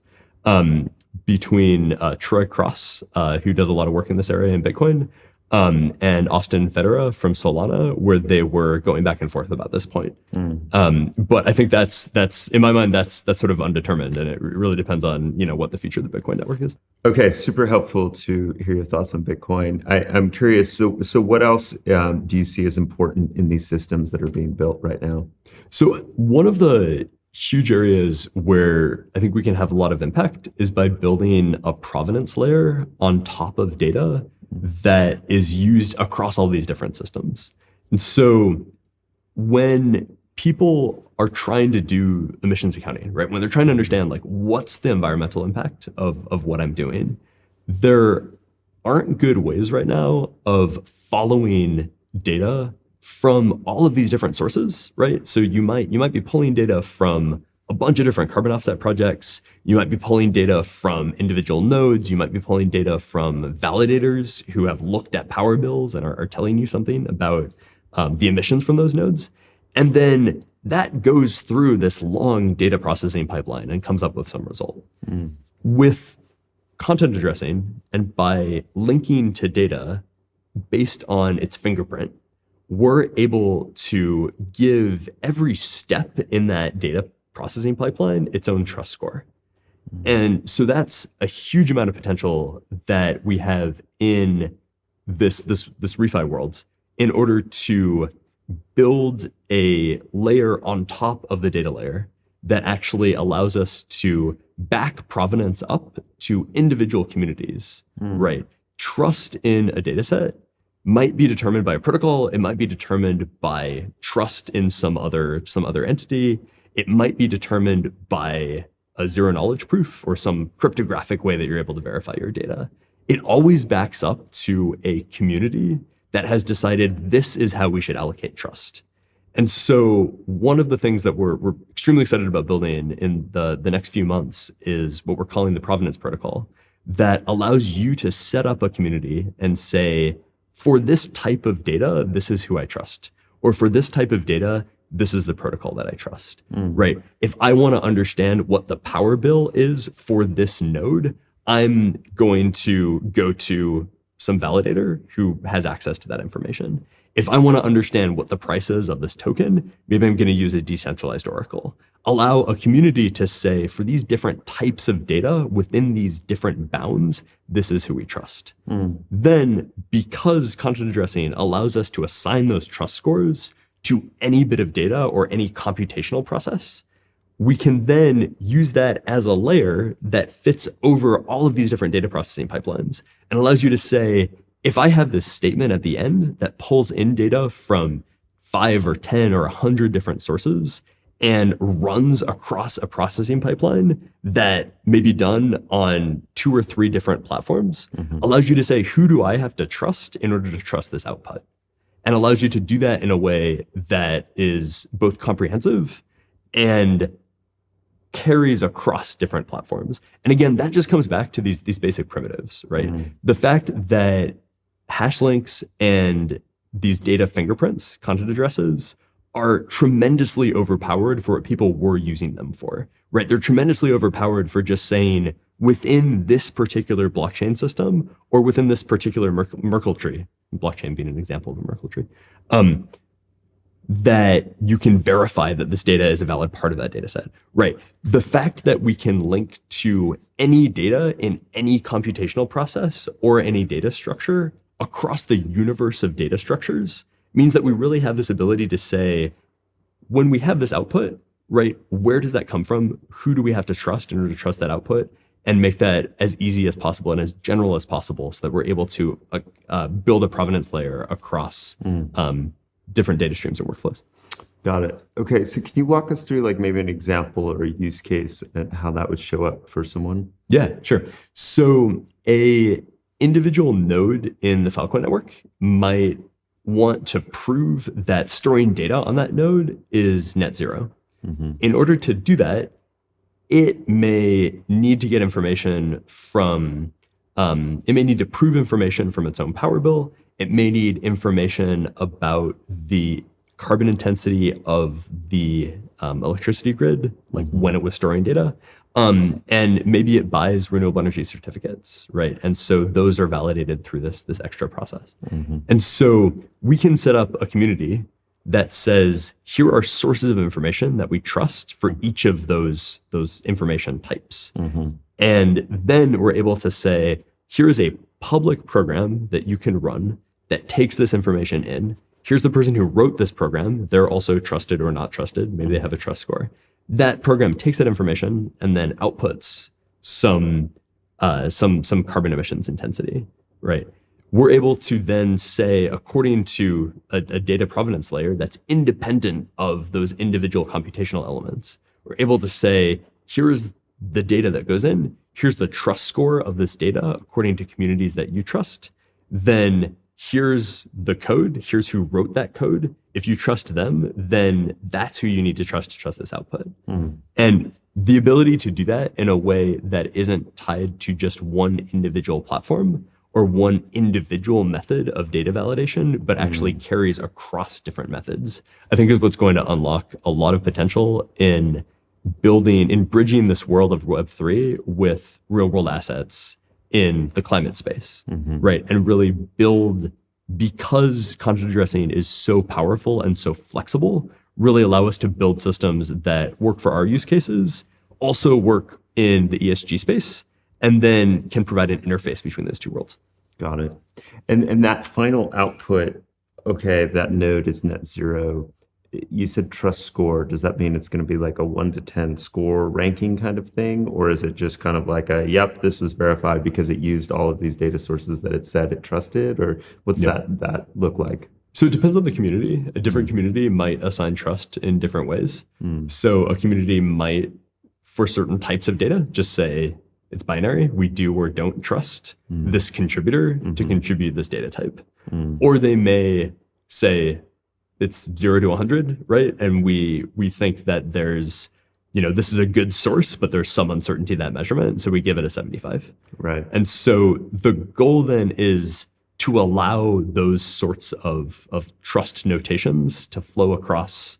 between Troy Cross, who does a lot of work in this area in Bitcoin, and Austin Federa from Solana, where they were going back and forth about this point. But I think that's in my mind, that's sort of undetermined, and it really depends on what the future of the Bitcoin network is. Okay, super helpful to hear your thoughts on Bitcoin. I'm curious. So what else do you see as important in these systems that are being built right now? So one of the huge areas where I think we can have a lot of impact is by building a provenance layer on top of data that is used across all these different systems. And so when people are trying to do emissions accounting, right, when they're trying to understand like what's the environmental impact of what I'm doing, there aren't good ways right now of following data from all of these different sources, right? So you might be pulling data from a bunch of different carbon offset projects. You might be pulling data from individual nodes. You might be pulling data from validators who have looked at power bills and are telling you something about the emissions from those nodes. And then that goes through this long data processing pipeline and comes up with some result. With content addressing, and by linking to data based on its fingerprint, we're able to give every step in that data processing pipeline its own trust score. And so that's a huge amount of potential that we have in this refi world in order to build a layer on top of the data layer that actually allows us to back provenance up to individual communities, right? Trust in a data set might be determined by a protocol. It might be determined by trust in some other entity. It might be determined by a zero knowledge proof or some cryptographic way that you're able to verify your data. It always backs up to a community that has decided this is how we should allocate trust. And so one of the things that we're extremely excited about building in the next few months is what we're calling the Provenance Protocol that allows you to set up a community and say, for this type of data, this is who I trust. Or for this type of data, this is the protocol that I trust, right? If I want to understand what the power bill is for this node, I'm going to go to some validator who has access to that information. If I want to understand what the price is of this token, maybe I'm going to use a decentralized oracle. Allow a community to say, for these different types of data within these different bounds, this is who we trust. Then, because content addressing allows us to assign those trust scores to any bit of data or any computational process, we can then use that as a layer that fits over all of these different data processing pipelines and allows you to say, if I have this statement at the end that pulls in data from 5 or 10 or 100 different sources and runs across a processing pipeline that may be done on 2 or 3 different platforms, allows you to say, who do I have to trust in order to trust this output? And allows you to do that in a way that is both comprehensive and carries across different platforms. And again, that just comes back to these basic primitives, right? The fact that hash links and these data fingerprints, content addresses, are tremendously overpowered for what people were using them for, right? They're tremendously overpowered for just saying, within this particular blockchain system or within this particular Merkle tree, blockchain being an example of a Merkle tree, that you can verify that this data is a valid part of that data set, right? The fact that we can link to any data in any computational process or any data structure across the universe of data structures means that we really have this ability to say, when we have this output, right, where does that come from? Who do we have to trust in order to trust that output? And make that as easy as possible and as general as possible so that we're able to build a provenance layer across different data streams and workflows. Got it. Okay, so can you walk us through like maybe an example or a use case and how that would show up for someone? Yeah, sure. So a individual node in the Filecoin network might want to prove that storing data on that node is net zero. In order to do that, it may need to get information from, it may need to prove information from its own power bill. It may need information about the carbon intensity of the electricity grid, like when it was storing data. And maybe it buys renewable energy certificates, right? And so those are validated through this extra process. And so we can set up a community that says, here are sources of information that we trust for each of those information types. And then we're able to say, here is a public program that you can run that takes this information in. Here's the person who wrote this program. They're also trusted or not trusted. Maybe they have a trust score. That program takes that information and then outputs some carbon emissions intensity, right? We're able to then say, according to a data provenance layer that's independent of those individual computational elements, we're able to say, here's the data that goes in, here's the trust score of this data according to communities that you trust, then here's the code, here's who wrote that code. If you trust them, then that's who you need to trust this output. And the ability to do that in a way that isn't tied to just one individual platform or one individual method of data validation, but actually carries across different methods, I think is what's going to unlock a lot of potential in bridging this world of Web3 with real world assets in the climate space, right? And really build, because content addressing is so powerful and so flexible, really allow us to build systems that work for our use cases, also work in the ESG space, and then can provide an interface between those two worlds. Got it. And that final output, okay, that node is net zero. You said trust score. Does that mean it's going to be like a 1 to 10 score ranking kind of thing? Or is it just kind of like yep, this was verified because it used all of these data sources that it said it trusted? Or what's that look like? So it depends on the community. A different community might assign trust in different ways. So a community might, for certain types of data, just say it's binary. We do or don't trust this contributor to contribute this data type. Or they may say it's 0 to 100, right? And we think that there's, this is a good source, but there's some uncertainty in that measurement. So we give it a 75. Right. And so the goal then is to allow those sorts of trust notations to flow across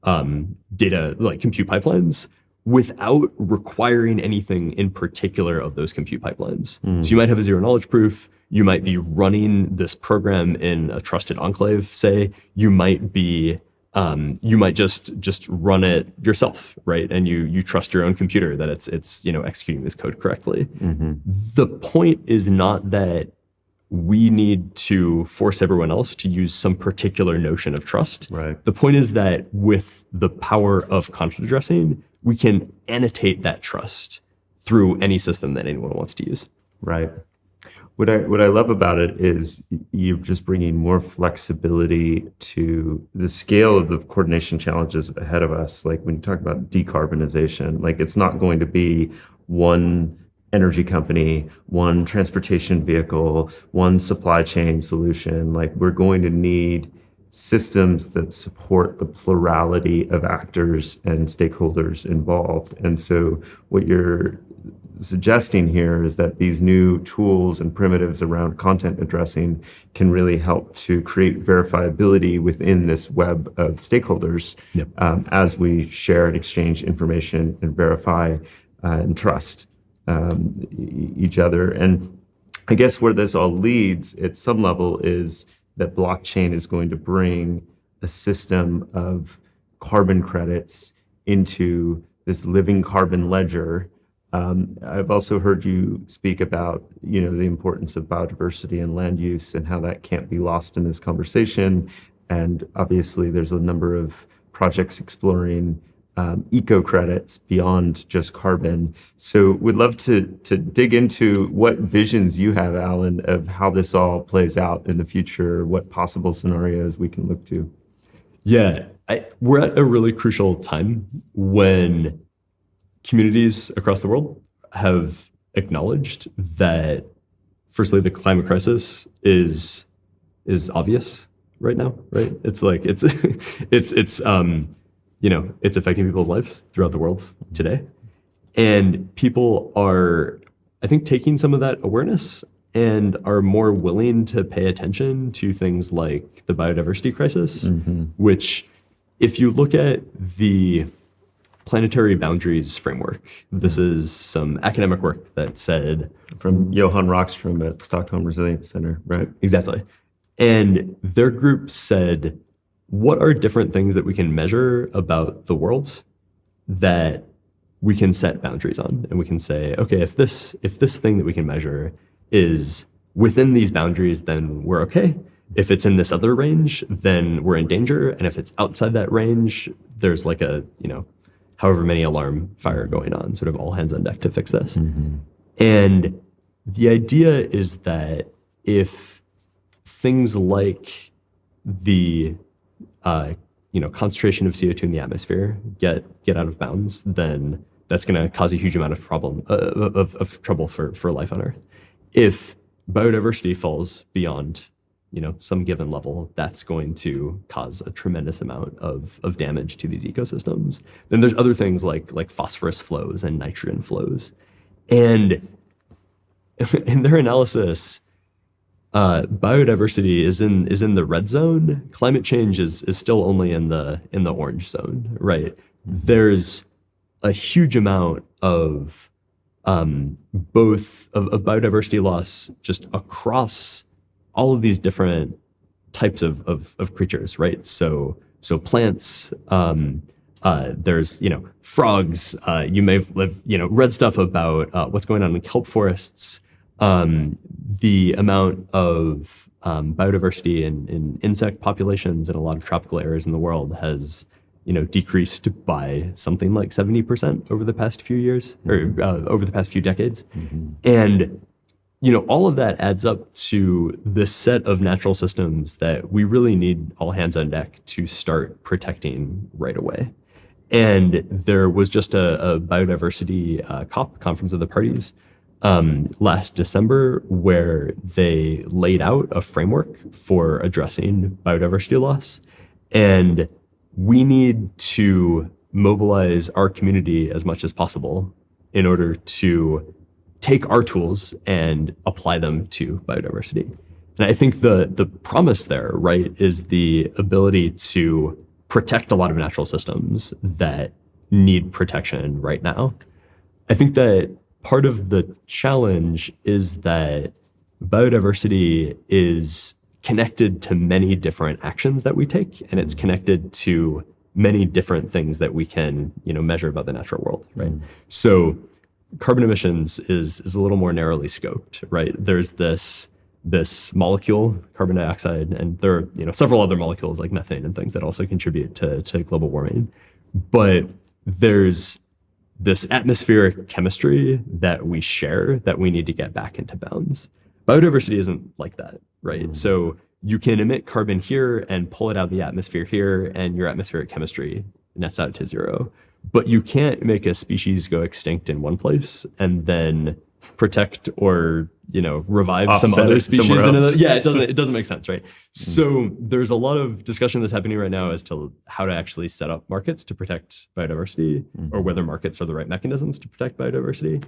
data, like compute pipelines, without requiring anything in particular of those compute pipelines. So you might have a zero knowledge proof. You might be running this program in a trusted enclave, say. You might be, you might just run it yourself, right? And you trust your own computer that it's executing this code correctly. The point is not that we need to force everyone else to use some particular notion of trust. Right. The point is that with the power of content addressing, we can annotate that trust through any system that anyone wants to use. Right. What I love about it is you're just bringing more flexibility to the scale of the coordination challenges ahead of us. Like when you talk about decarbonization, like it's not going to be one energy company, one transportation vehicle, one supply chain solution. Like we're going to need systems that support the plurality of actors and stakeholders involved. And so what you're suggesting here is that these new tools and primitives around content addressing can really help to create verifiability within this web of stakeholders as we share and exchange information and verify and trust each other. And I guess where this all leads at some level is that blockchain is going to bring a system of carbon credits into this living carbon ledger. I've also heard you speak about, the importance of biodiversity and land use and how that can't be lost in this conversation. And obviously there's a number of projects exploring eco credits beyond just carbon. So we'd love to dig into what visions you have, Alan, of how this all plays out in the future, what possible scenarios we can look to. Yeah, we're at a really crucial time when communities across the world have acknowledged that, firstly, the climate crisis is obvious right now, right? It's like it's affecting people's lives throughout the world today. And people are, I think, taking some of that awareness and are more willing to pay attention to things like the biodiversity crisis, which, if you look at the planetary boundaries framework, this is some academic work that said... From Johan Rockström at Stockholm Resilience Center, right? Exactly. And their group said, what are different things that we can measure about the world that we can set boundaries on? And we can say, okay, if this thing that we can measure is within these boundaries, then we're okay. If it's in this other range, then we're in danger. And if it's outside that range, there's like a, however many alarm fire going on, sort of all hands on deck to fix this. And the idea is that if things like the concentration of CO2 in the atmosphere get out of bounds, then that's going to cause a huge amount of trouble for life on Earth. If biodiversity falls beyond some given level, that's going to cause a tremendous amount of damage to these ecosystems. Then there's other things like phosphorus flows and nitrogen flows. And in their analysis, biodiversity is in the red zone. Climate change is still only in the orange zone, right? There's a huge amount of both of biodiversity loss just across all of these different types of creatures, right? So plants, there's frogs. You may have read stuff about what's going on in kelp forests. The amount of biodiversity in insect populations in a lot of tropical areas in the world has decreased by something like 70% over the past few years, or over the past few decades. And all of that adds up to this set of natural systems that we really need all hands on deck to start protecting right away. And there was just a biodiversity COP, Conference of the Parties, last December, where they laid out a framework for addressing biodiversity loss. And we need to mobilize our community as much as possible in order to take our tools and apply them to biodiversity. And I think the promise there, right, is the ability to protect a lot of natural systems that need protection right now. I think that part of the challenge is that biodiversity is connected to many different actions that we take, and it's connected to many different things that we can, measure about the natural world, right? So carbon emissions is a little more narrowly scoped, right? There's this molecule, carbon dioxide, and there are several other molecules like methane and things that also contribute to global warming. But there's this atmospheric chemistry that we share that we need to get back into bounds. Biodiversity isn't like that, right? So you can emit carbon here and pull it out of the atmosphere here, and your atmospheric chemistry nets out to zero. But you can't make a species go extinct in one place and then protect or revive some other species in another. Yeah, it doesn't make sense, right? So there's a lot of discussion that's happening right now as to how to actually set up markets to protect biodiversity, or whether markets are the right mechanisms to protect biodiversity.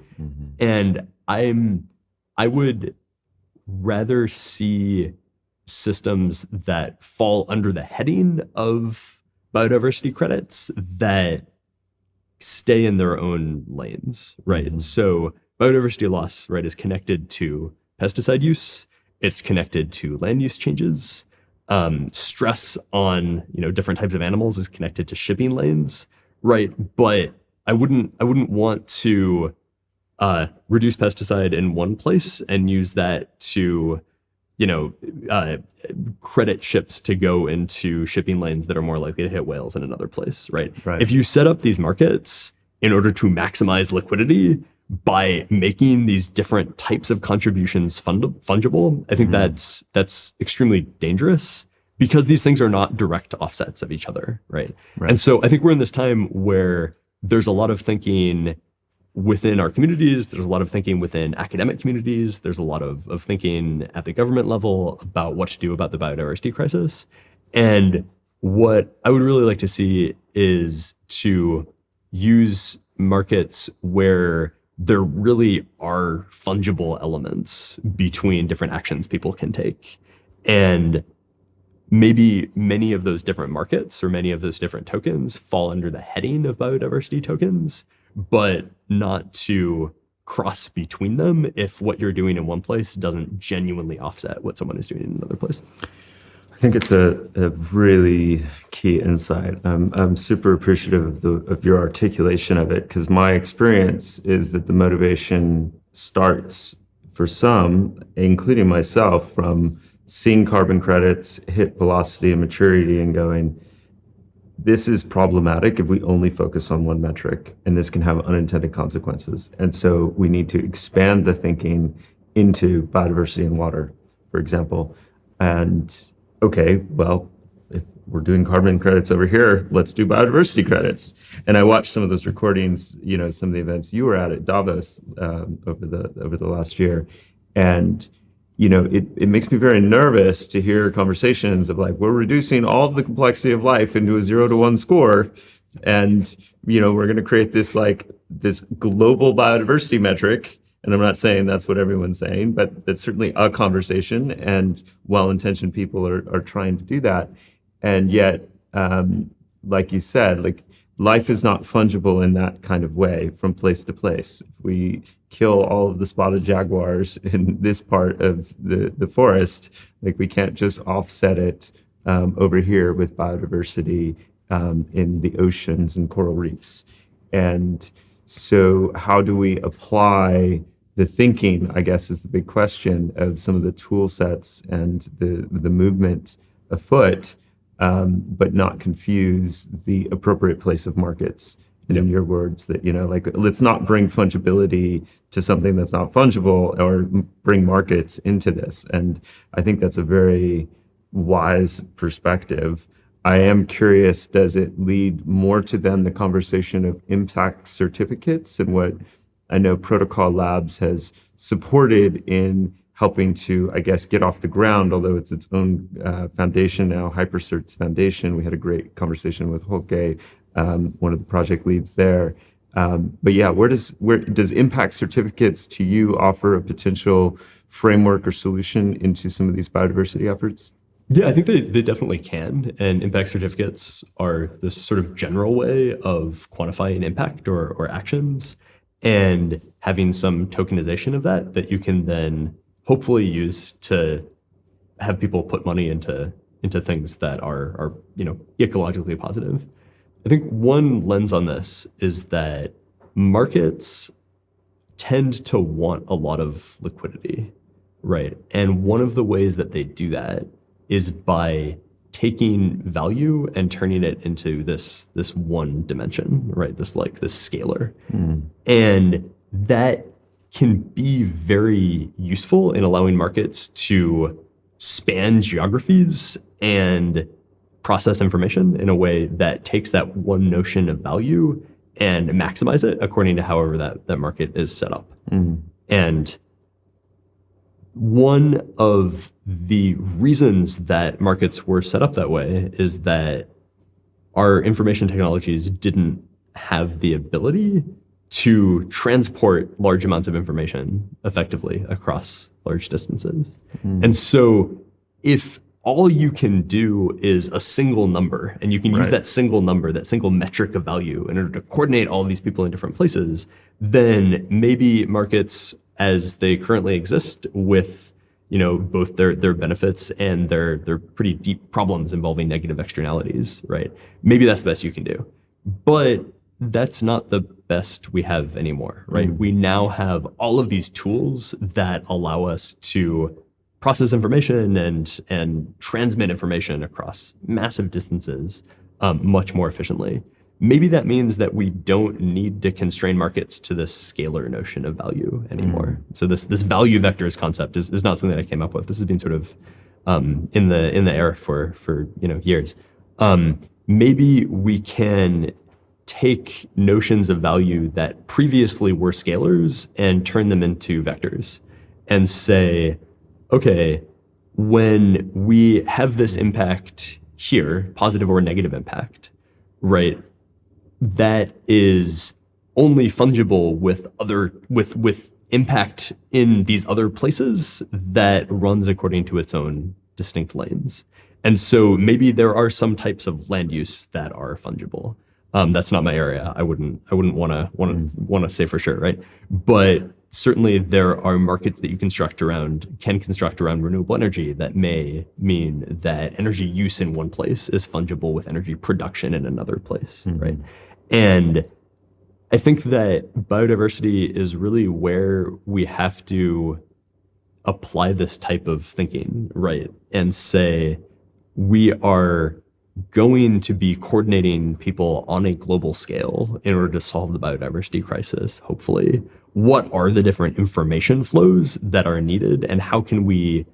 And I would rather see systems that fall under the heading of biodiversity credits that stay in their own lanes, right? So biodiversity loss, right, is connected to pesticide use. It's connected to land use changes. Stress on different types of animals is connected to shipping lanes, right? But I wouldn't want to reduce pesticide in one place and use that to credit ships to go into shipping lanes that are more likely to hit whales in another place, right? If you set up these markets in order to maximize liquidity by making these different types of contributions fungible, I think that's extremely dangerous, because these things are not direct offsets of each other, right? And so I think we're in this time where there's a lot of thinking within our communities, there's a lot of thinking within academic communities, there's a lot of thinking at the government level about what to do about the biodiversity crisis. And what I would really like to see is to use markets where there really are fungible elements between different actions people can take. And maybe many of those different markets or many of those different tokens fall under the heading of biodiversity tokens, but not to cross between them if what you're doing in one place doesn't genuinely offset what someone is doing in another place. I think it's a really key insight. I'm super appreciative of your articulation of it, because my experience is that the motivation starts for some, including myself, from seeing carbon credits hit velocity and maturity and going, this is problematic if we only focus on one metric, and this can have unintended consequences. And so we need to expand the thinking into biodiversity and water, for example. And okay, well, if we're doing carbon credits over here, let's do biodiversity credits. And I watched some of those recordings, some of the events you were at Davos over the last year. And it makes me very nervous to hear conversations of like, we're reducing all of the complexity of life into a 0 to 1 score. And, we're going to create this global biodiversity metric. And I'm not saying that's what everyone's saying, but that's certainly a conversation, and well-intentioned people are trying to do that. And yet, like you said, like life is not fungible in that kind of way from place to place. If we kill all of the spotted jaguars in this part of the forest, like we can't just offset it over here with biodiversity in the oceans and coral reefs. And so how do we apply the thinking, I guess, is the big question of some of the tool sets and the movement afoot, but not confuse the appropriate place of markets. And in your words, that, let's not bring fungibility to something that's not fungible, or bring markets into this. And I think that's a very wise perspective. I am curious, does it lead more to then the conversation of impact certificates and what I know Protocol Labs has supported in helping to, I guess, get off the ground, although it's its own foundation now, HyperCerts Foundation. We had a great conversation with Holke, one of the project leads there. But yeah, where does impact certificates to you offer a potential framework or solution into some of these biodiversity efforts? Yeah, I think they definitely can. And impact certificates are this sort of general way of quantifying impact or actions, and having some tokenization of that you can then hopefully use to have people put money into things that are ecologically positive. I think one lens on this is that markets tend to want a lot of liquidity, right? And one of the ways that they do that is by taking value and turning it into this one dimension, right? This scalar. And that can be very useful in allowing markets to span geographies and process information in a way that takes that one notion of value and maximize it according to however that market is set up. And one of the reasons that markets were set up that way is that our information technologies didn't have the ability to transport large amounts of information effectively across large distances. And so if all you can do is a single number, and you can use that single number, that single metric of value in order to coordinate all of these people in different places, then maybe markets as they currently exist with both their benefits and their pretty deep problems involving negative externalities, right? Maybe that's the best you can do. But that's not the best we have anymore, right? We now have all of these tools that allow us to process information and transmit information across massive distances much more efficiently. Maybe that means that we don't need to constrain markets to this scalar notion of value anymore. So this value vectors concept is not something that I came up with. This has been sort of in the air for years. Maybe we can take notions of value that previously were scalars and turn them into vectors, and say, okay, when we have this impact here, positive or negative impact, right? That is only fungible with impact in these other places that runs according to its own distinct lanes. And so maybe there are some types of land use that are fungible. That's not my area. I wouldn't want to say for sure, right? But certainly there are markets that you can construct around renewable energy that may mean that energy use in one place is fungible with energy production in another place, right? And I think that biodiversity is really where we have to apply this type of thinking, right? And say, we are going to be coordinating people on a global scale in order to solve the biodiversity crisis, hopefully. What are the different information flows that are needed, and how can we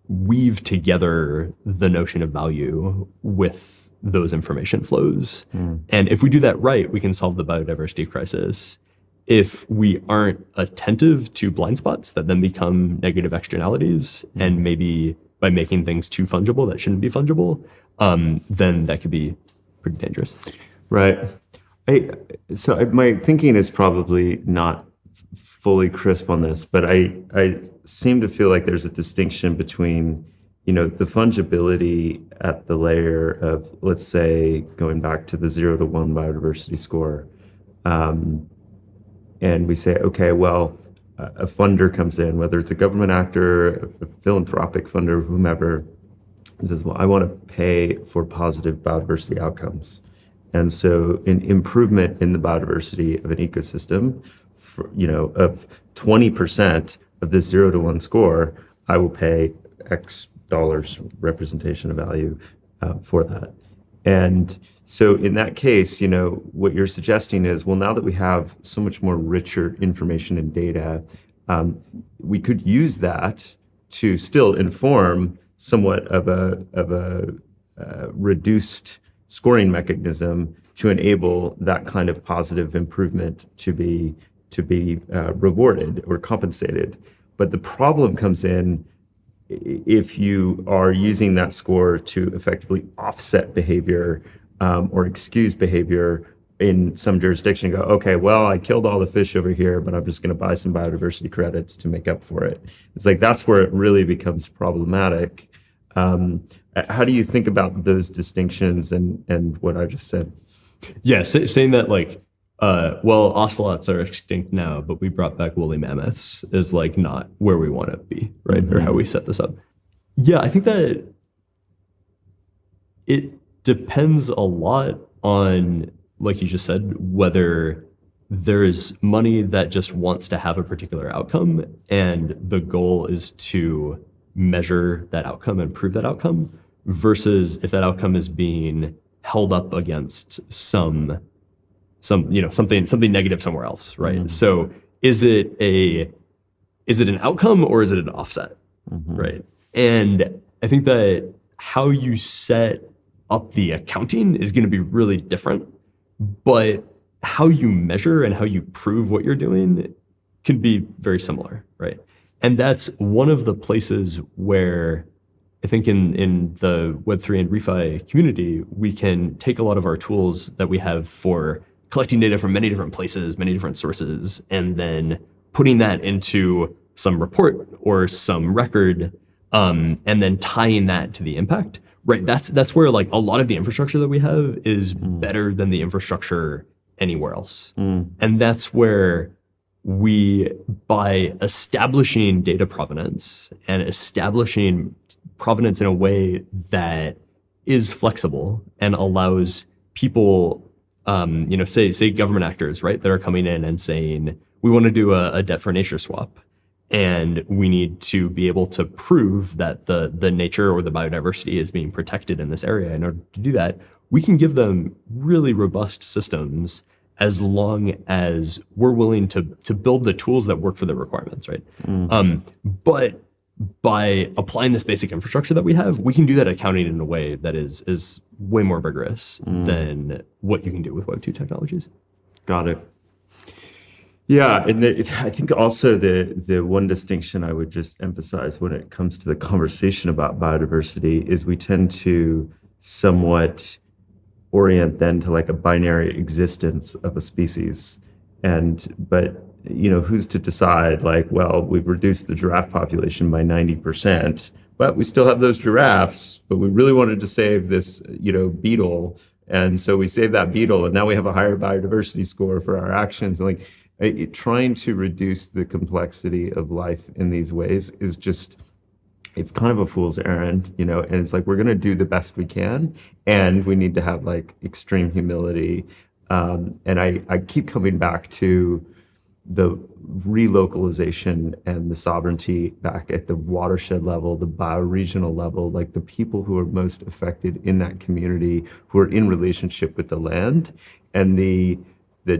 weave together the notion of value with those information flows? And if we do that right, we can solve the biodiversity crisis. if we aren't attentive to blind spots that then become negative externalities, and maybe by making things too fungible that shouldn't be fungible, then that could be pretty dangerous. Right. My thinking is probably not fully crisp on this, but I seem to feel like there's a distinction between, the fungibility at the layer of, let's say, going back to the 0 to 1 biodiversity score. And we say, okay, well, a funder comes in, whether it's a government actor, a philanthropic funder, whomever, and says, well, I want to pay for positive biodiversity outcomes. And so an improvement in the biodiversity of an ecosystem, of 20% of this 0 to 1 score, I will pay X dollars representation of value for that. And so in that case, what you're suggesting is, well, now that we have so much more richer information and data, we could use that to still inform somewhat of a reduced scoring mechanism to enable that kind of positive improvement to be rewarded or compensated. But the problem comes in if you are using that score to effectively offset behavior or excuse behavior in some jurisdiction. Go, okay, well, I killed all the fish over here, but I'm just going to buy some biodiversity credits to make up for it. It's like that's where it really becomes problematic. How do you think about those distinctions and what I just said? Yeah, saying that well, ocelots are extinct now, but we brought back woolly mammoths is not where we want to be, right? Mm-hmm. Or how we set this up. Yeah, I think that it depends a lot on, like you just said, whether there's money that just wants to have a particular outcome and the goal is to measure that outcome and prove that outcome, versus if that outcome is being held up against something negative somewhere else, right? Mm-hmm. So is it an outcome or is it an offset, mm-hmm. right? And I think that how you set up the accounting is going to be really different, but how you measure and how you prove what you're doing can be very similar, right? And that's one of the places where I think in the Web3 and ReFi community, we can take a lot of our tools that we have for collecting data from many different places, many different sources, and then putting that into some report or some record, and then tying that to the impact, right? That's where a lot of the infrastructure that we have is better than the infrastructure anywhere else. And that's where we, by establishing data provenance and establishing provenance in a way that is flexible and allows people, say government actors, right, that are coming in and saying, we want to do a debt for nature swap. And we need to be able to prove that the nature or the biodiversity is being protected in this area. In order to do that, we can give them really robust systems as long as we're willing to build the tools that work for their requirements, right? But by applying this basic infrastructure that we have, we can do that accounting in a way that is way more rigorous than what you can do with Web2 technologies. Got it. Yeah, and I think also the one distinction I would just emphasize when it comes to the conversation about biodiversity is we tend to somewhat orient then to a binary existence of a species. But who's to decide well, we've reduced the giraffe population by 90%, but we still have those giraffes, but we really wanted to save this, beetle. And so we saved that beetle and now we have a higher biodiversity score for our actions. Trying to reduce the complexity of life in these ways is just, it's kind of a fool's errand, and it's we're going to do the best we can, and we need to have extreme humility. And I keep coming back to the relocalization and the sovereignty back at the watershed level, the bioregional level, the people who are most affected in that community, who are in relationship with the land, and the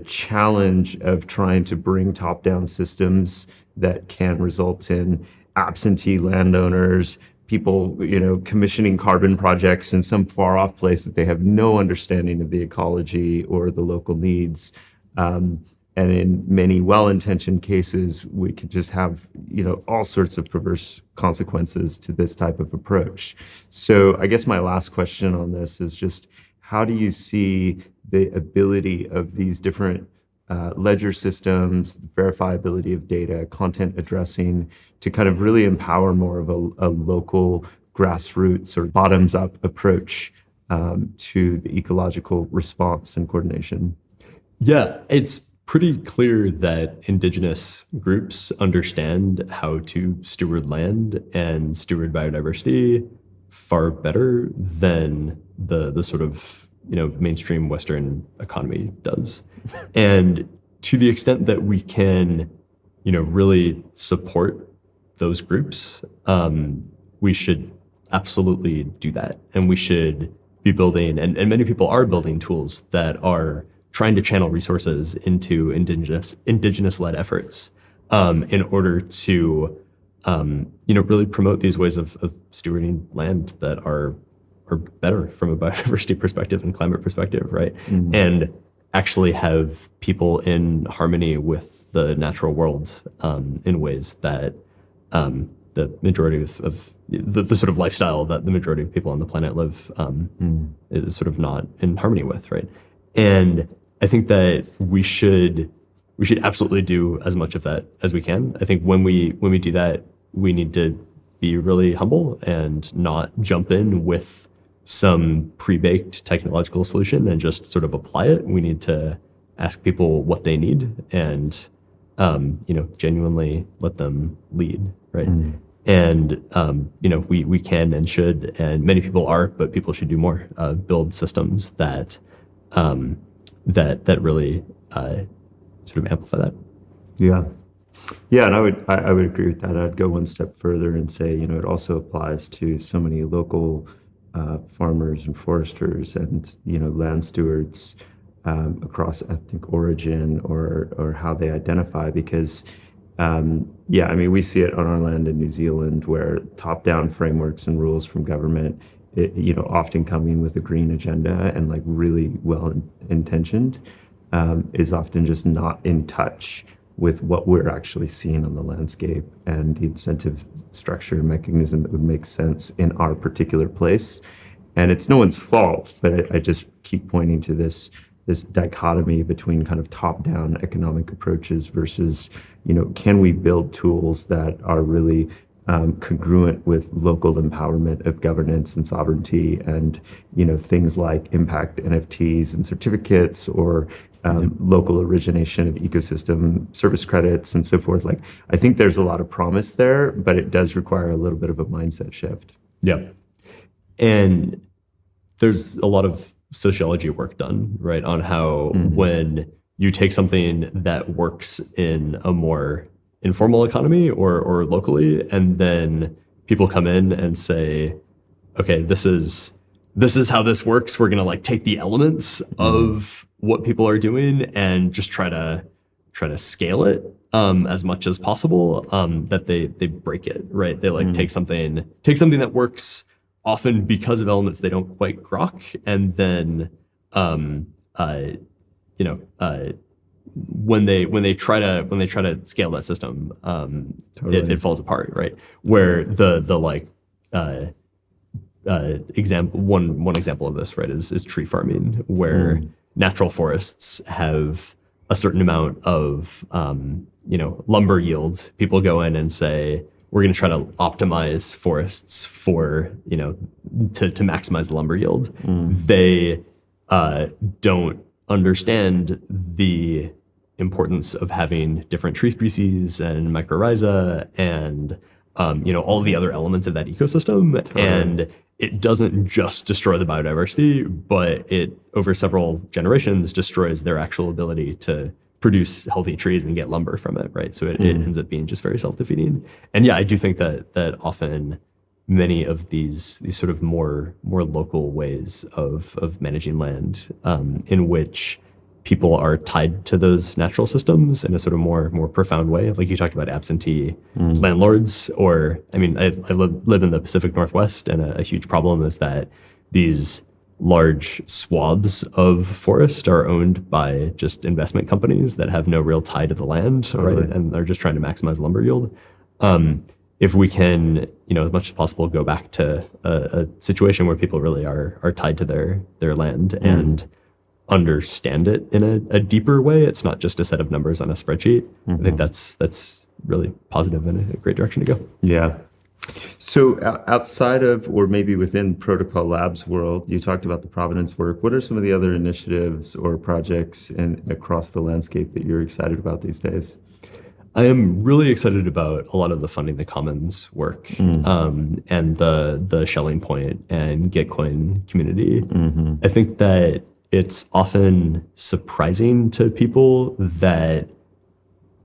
challenge of trying to bring top-down systems that can result in absentee landowners, people, commissioning carbon projects in some far-off place that they have no understanding of the ecology or the local needs. And And in many well-intentioned cases, we could just have, all sorts of perverse consequences to this type of approach. So I guess my last question on this is just, how do you see the ability of these different ledger systems, the verifiability of data, content addressing, to kind of really empower more of a local grassroots or bottoms-up approach to the ecological response and coordination? Yeah, it's pretty clear that indigenous groups understand how to steward land and steward biodiversity far better than the sort of mainstream Western economy does. And to the extent that we can really support those groups, we should absolutely do that. And we should be building, and many people are building tools that are trying to channel resources into indigenous-led efforts in order to really promote these ways of stewarding land that are better from a biodiversity perspective and climate perspective, right? Mm-hmm. And actually have people in harmony with the natural world in ways that the majority of the sort of lifestyle that the majority of people on the planet live is sort of not in harmony with, right? And I think that we should absolutely do as much of that as we can. I think when we do that, we need to be really humble and not jump in with some pre-baked technological solution and just sort of apply it. We need to ask people what they need and genuinely let them lead, right? Mm. And we can and should, and many people are, but people should do more. Build systems that really sort of amplify that. Yeah, and I would agree with that. I'd go one step further and say, it also applies to so many local farmers and foresters and land stewards across ethnic origin or how they identify, because we see it on our land in New Zealand, where top-down frameworks and rules from government, often coming with a green agenda and like really well intentioned, is often just not in touch with what we're actually seeing on the landscape and the incentive structure and mechanism that would make sense in our particular place. And it's no one's fault, but I just keep pointing to this dichotomy between kind of top-down economic approaches versus, can we build tools that are really congruent with local empowerment of governance and sovereignty, and things like impact NFTs and certificates, or local origination of ecosystem service credits and so forth. Like, I think there's a lot of promise there, but it does require a little bit of a mindset shift. Yeah. And there's a lot of sociology work done, right, on how when you take something that works in a more informal economy or locally, and then people come in and say, okay, this is how this works. We're gonna like take the elements of what people are doing and just try to scale it as much as possible, that they break it, right? They like take something that works often because of elements they don't quite grok, and then when they try to scale that system, totally. it falls apart, right? Where one example of this, right, is tree farming, where natural forests have a certain amount of lumber yield. People go in and say, we're going to try to optimize forests for to maximize the lumber yield. They don't understand the importance of having different tree species and mycorrhiza and all the other elements of that ecosystem. Totally. And it doesn't just destroy the biodiversity, but it, over several generations, destroys their actual ability to produce healthy trees and get lumber from it, right? So it ends up being just very self-defeating. And yeah, I do think that often many of these sort of more local ways of managing land, in which people are tied to those natural systems in a sort of more profound way. Like you talked about absentee landlords, or I live in the Pacific Northwest, and a huge problem is that these large swaths of forest are owned by just investment companies that have no real tie to the land, right? And they're just trying to maximize lumber yield. If we can, as much as possible, go back to a situation where people really are tied to their land and understand it in a deeper way, it's not just a set of numbers on a spreadsheet. I think that's really positive and a great direction to go. Yeah. So outside of, or maybe within Protocol Labs world, you talked about the Provenance work. What are some of the other initiatives or projects across the landscape that you're excited about these days? I am really excited about a lot of the Funding the Commons work and the Shelling Point and Gitcoin community. I think that it's often surprising to people that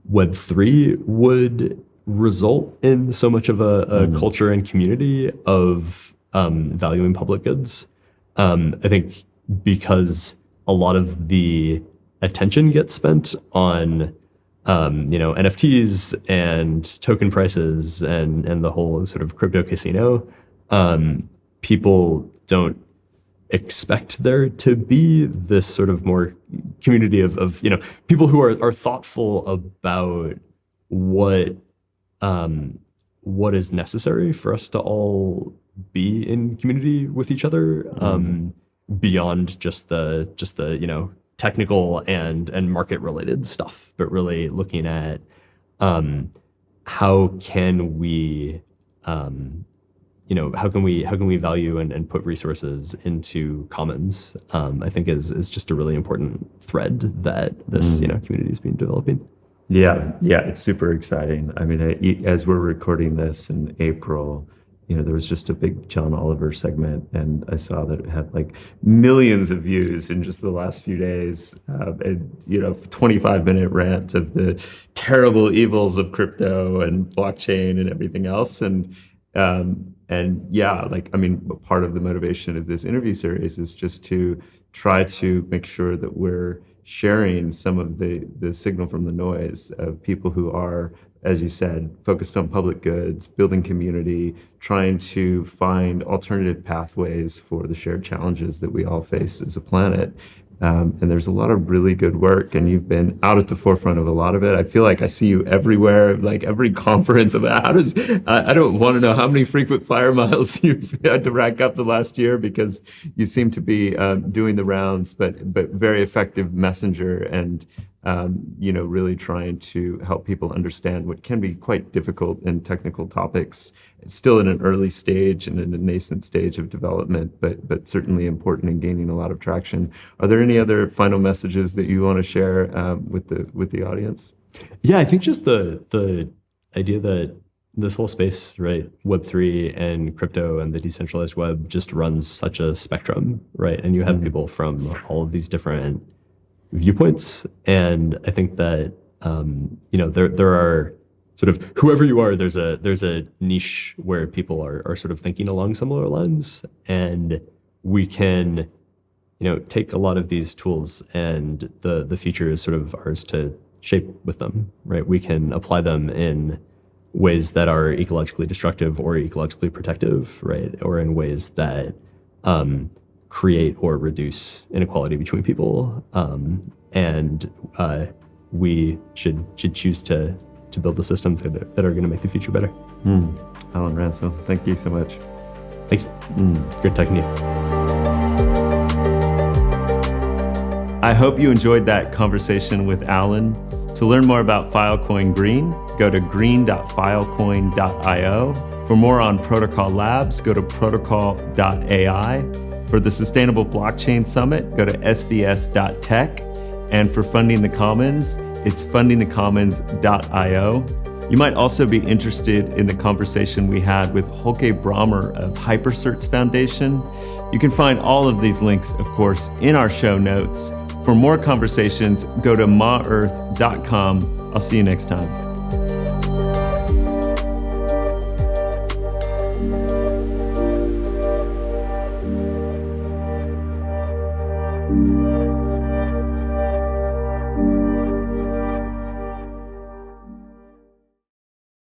Web3 would result in so much of a culture and community of valuing public goods. I think because a lot of the attention gets spent on NFTs and token prices and the whole sort of crypto casino, people don't expect there to be this sort of more community of people who are thoughtful about what is necessary for us to all be in community with each other, beyond just the technical and market related stuff, but really looking at how can we value and put resources into commons, I think is just a really important thread that this community has been developing. Yeah, it's super exciting. I mean, as we're recording this in April, there was just a big John Oliver segment, and I saw that it had like millions of views in just the last few days. 25-minute rant of the terrible evils of crypto and blockchain and everything else. And part of the motivation of this interview series is just to try to make sure that we're sharing some of the signal from the noise of people who are, as you said, focused on public goods, building community, trying to find alternative pathways for the shared challenges that we all face as a planet. And there's a lot of really good work, and you've been out at the forefront of a lot of it. I feel like I see you everywhere, like every conference. I don't want to know how many frequent flyer miles you've had to rack up the last year, because you seem to be doing the rounds, but very effective messenger, and really trying to help people understand what can be quite difficult and technical topics. It's still in an early stage and in a nascent stage of development, but certainly important and gaining a lot of traction. Are there any other final messages that you want to share with the audience? Yeah, I think just the idea that this whole space, right, Web3 and crypto and the decentralized web just runs such a spectrum, right? And you have people from all of these different viewpoints, and I think that there are sort of, whoever you are, there's a niche where people are sort of thinking along similar lines, and we can take a lot of these tools, and the future is sort of ours to shape with them, right? We can apply them in ways that are ecologically destructive or ecologically protective, right? Or in ways that create or reduce inequality between people, and we should choose to build the systems that are going to make the future better. Alan Ransell, thank you so much. Thank you. Great talking to you. I hope you enjoyed that conversation with Alan. To learn more about Filecoin Green, go to green.filecoin.io. For more on Protocol Labs, go to protocol.ai. For the Sustainable Blockchain Summit, go to sbs.tech. And for Funding the Commons, it's fundingthecommons.io. You might also be interested in the conversation we had with Holke Brahmer of HyperCerts Foundation. You can find all of these links, of course, in our show notes. For more conversations, go to maearth.com. I'll see you next time.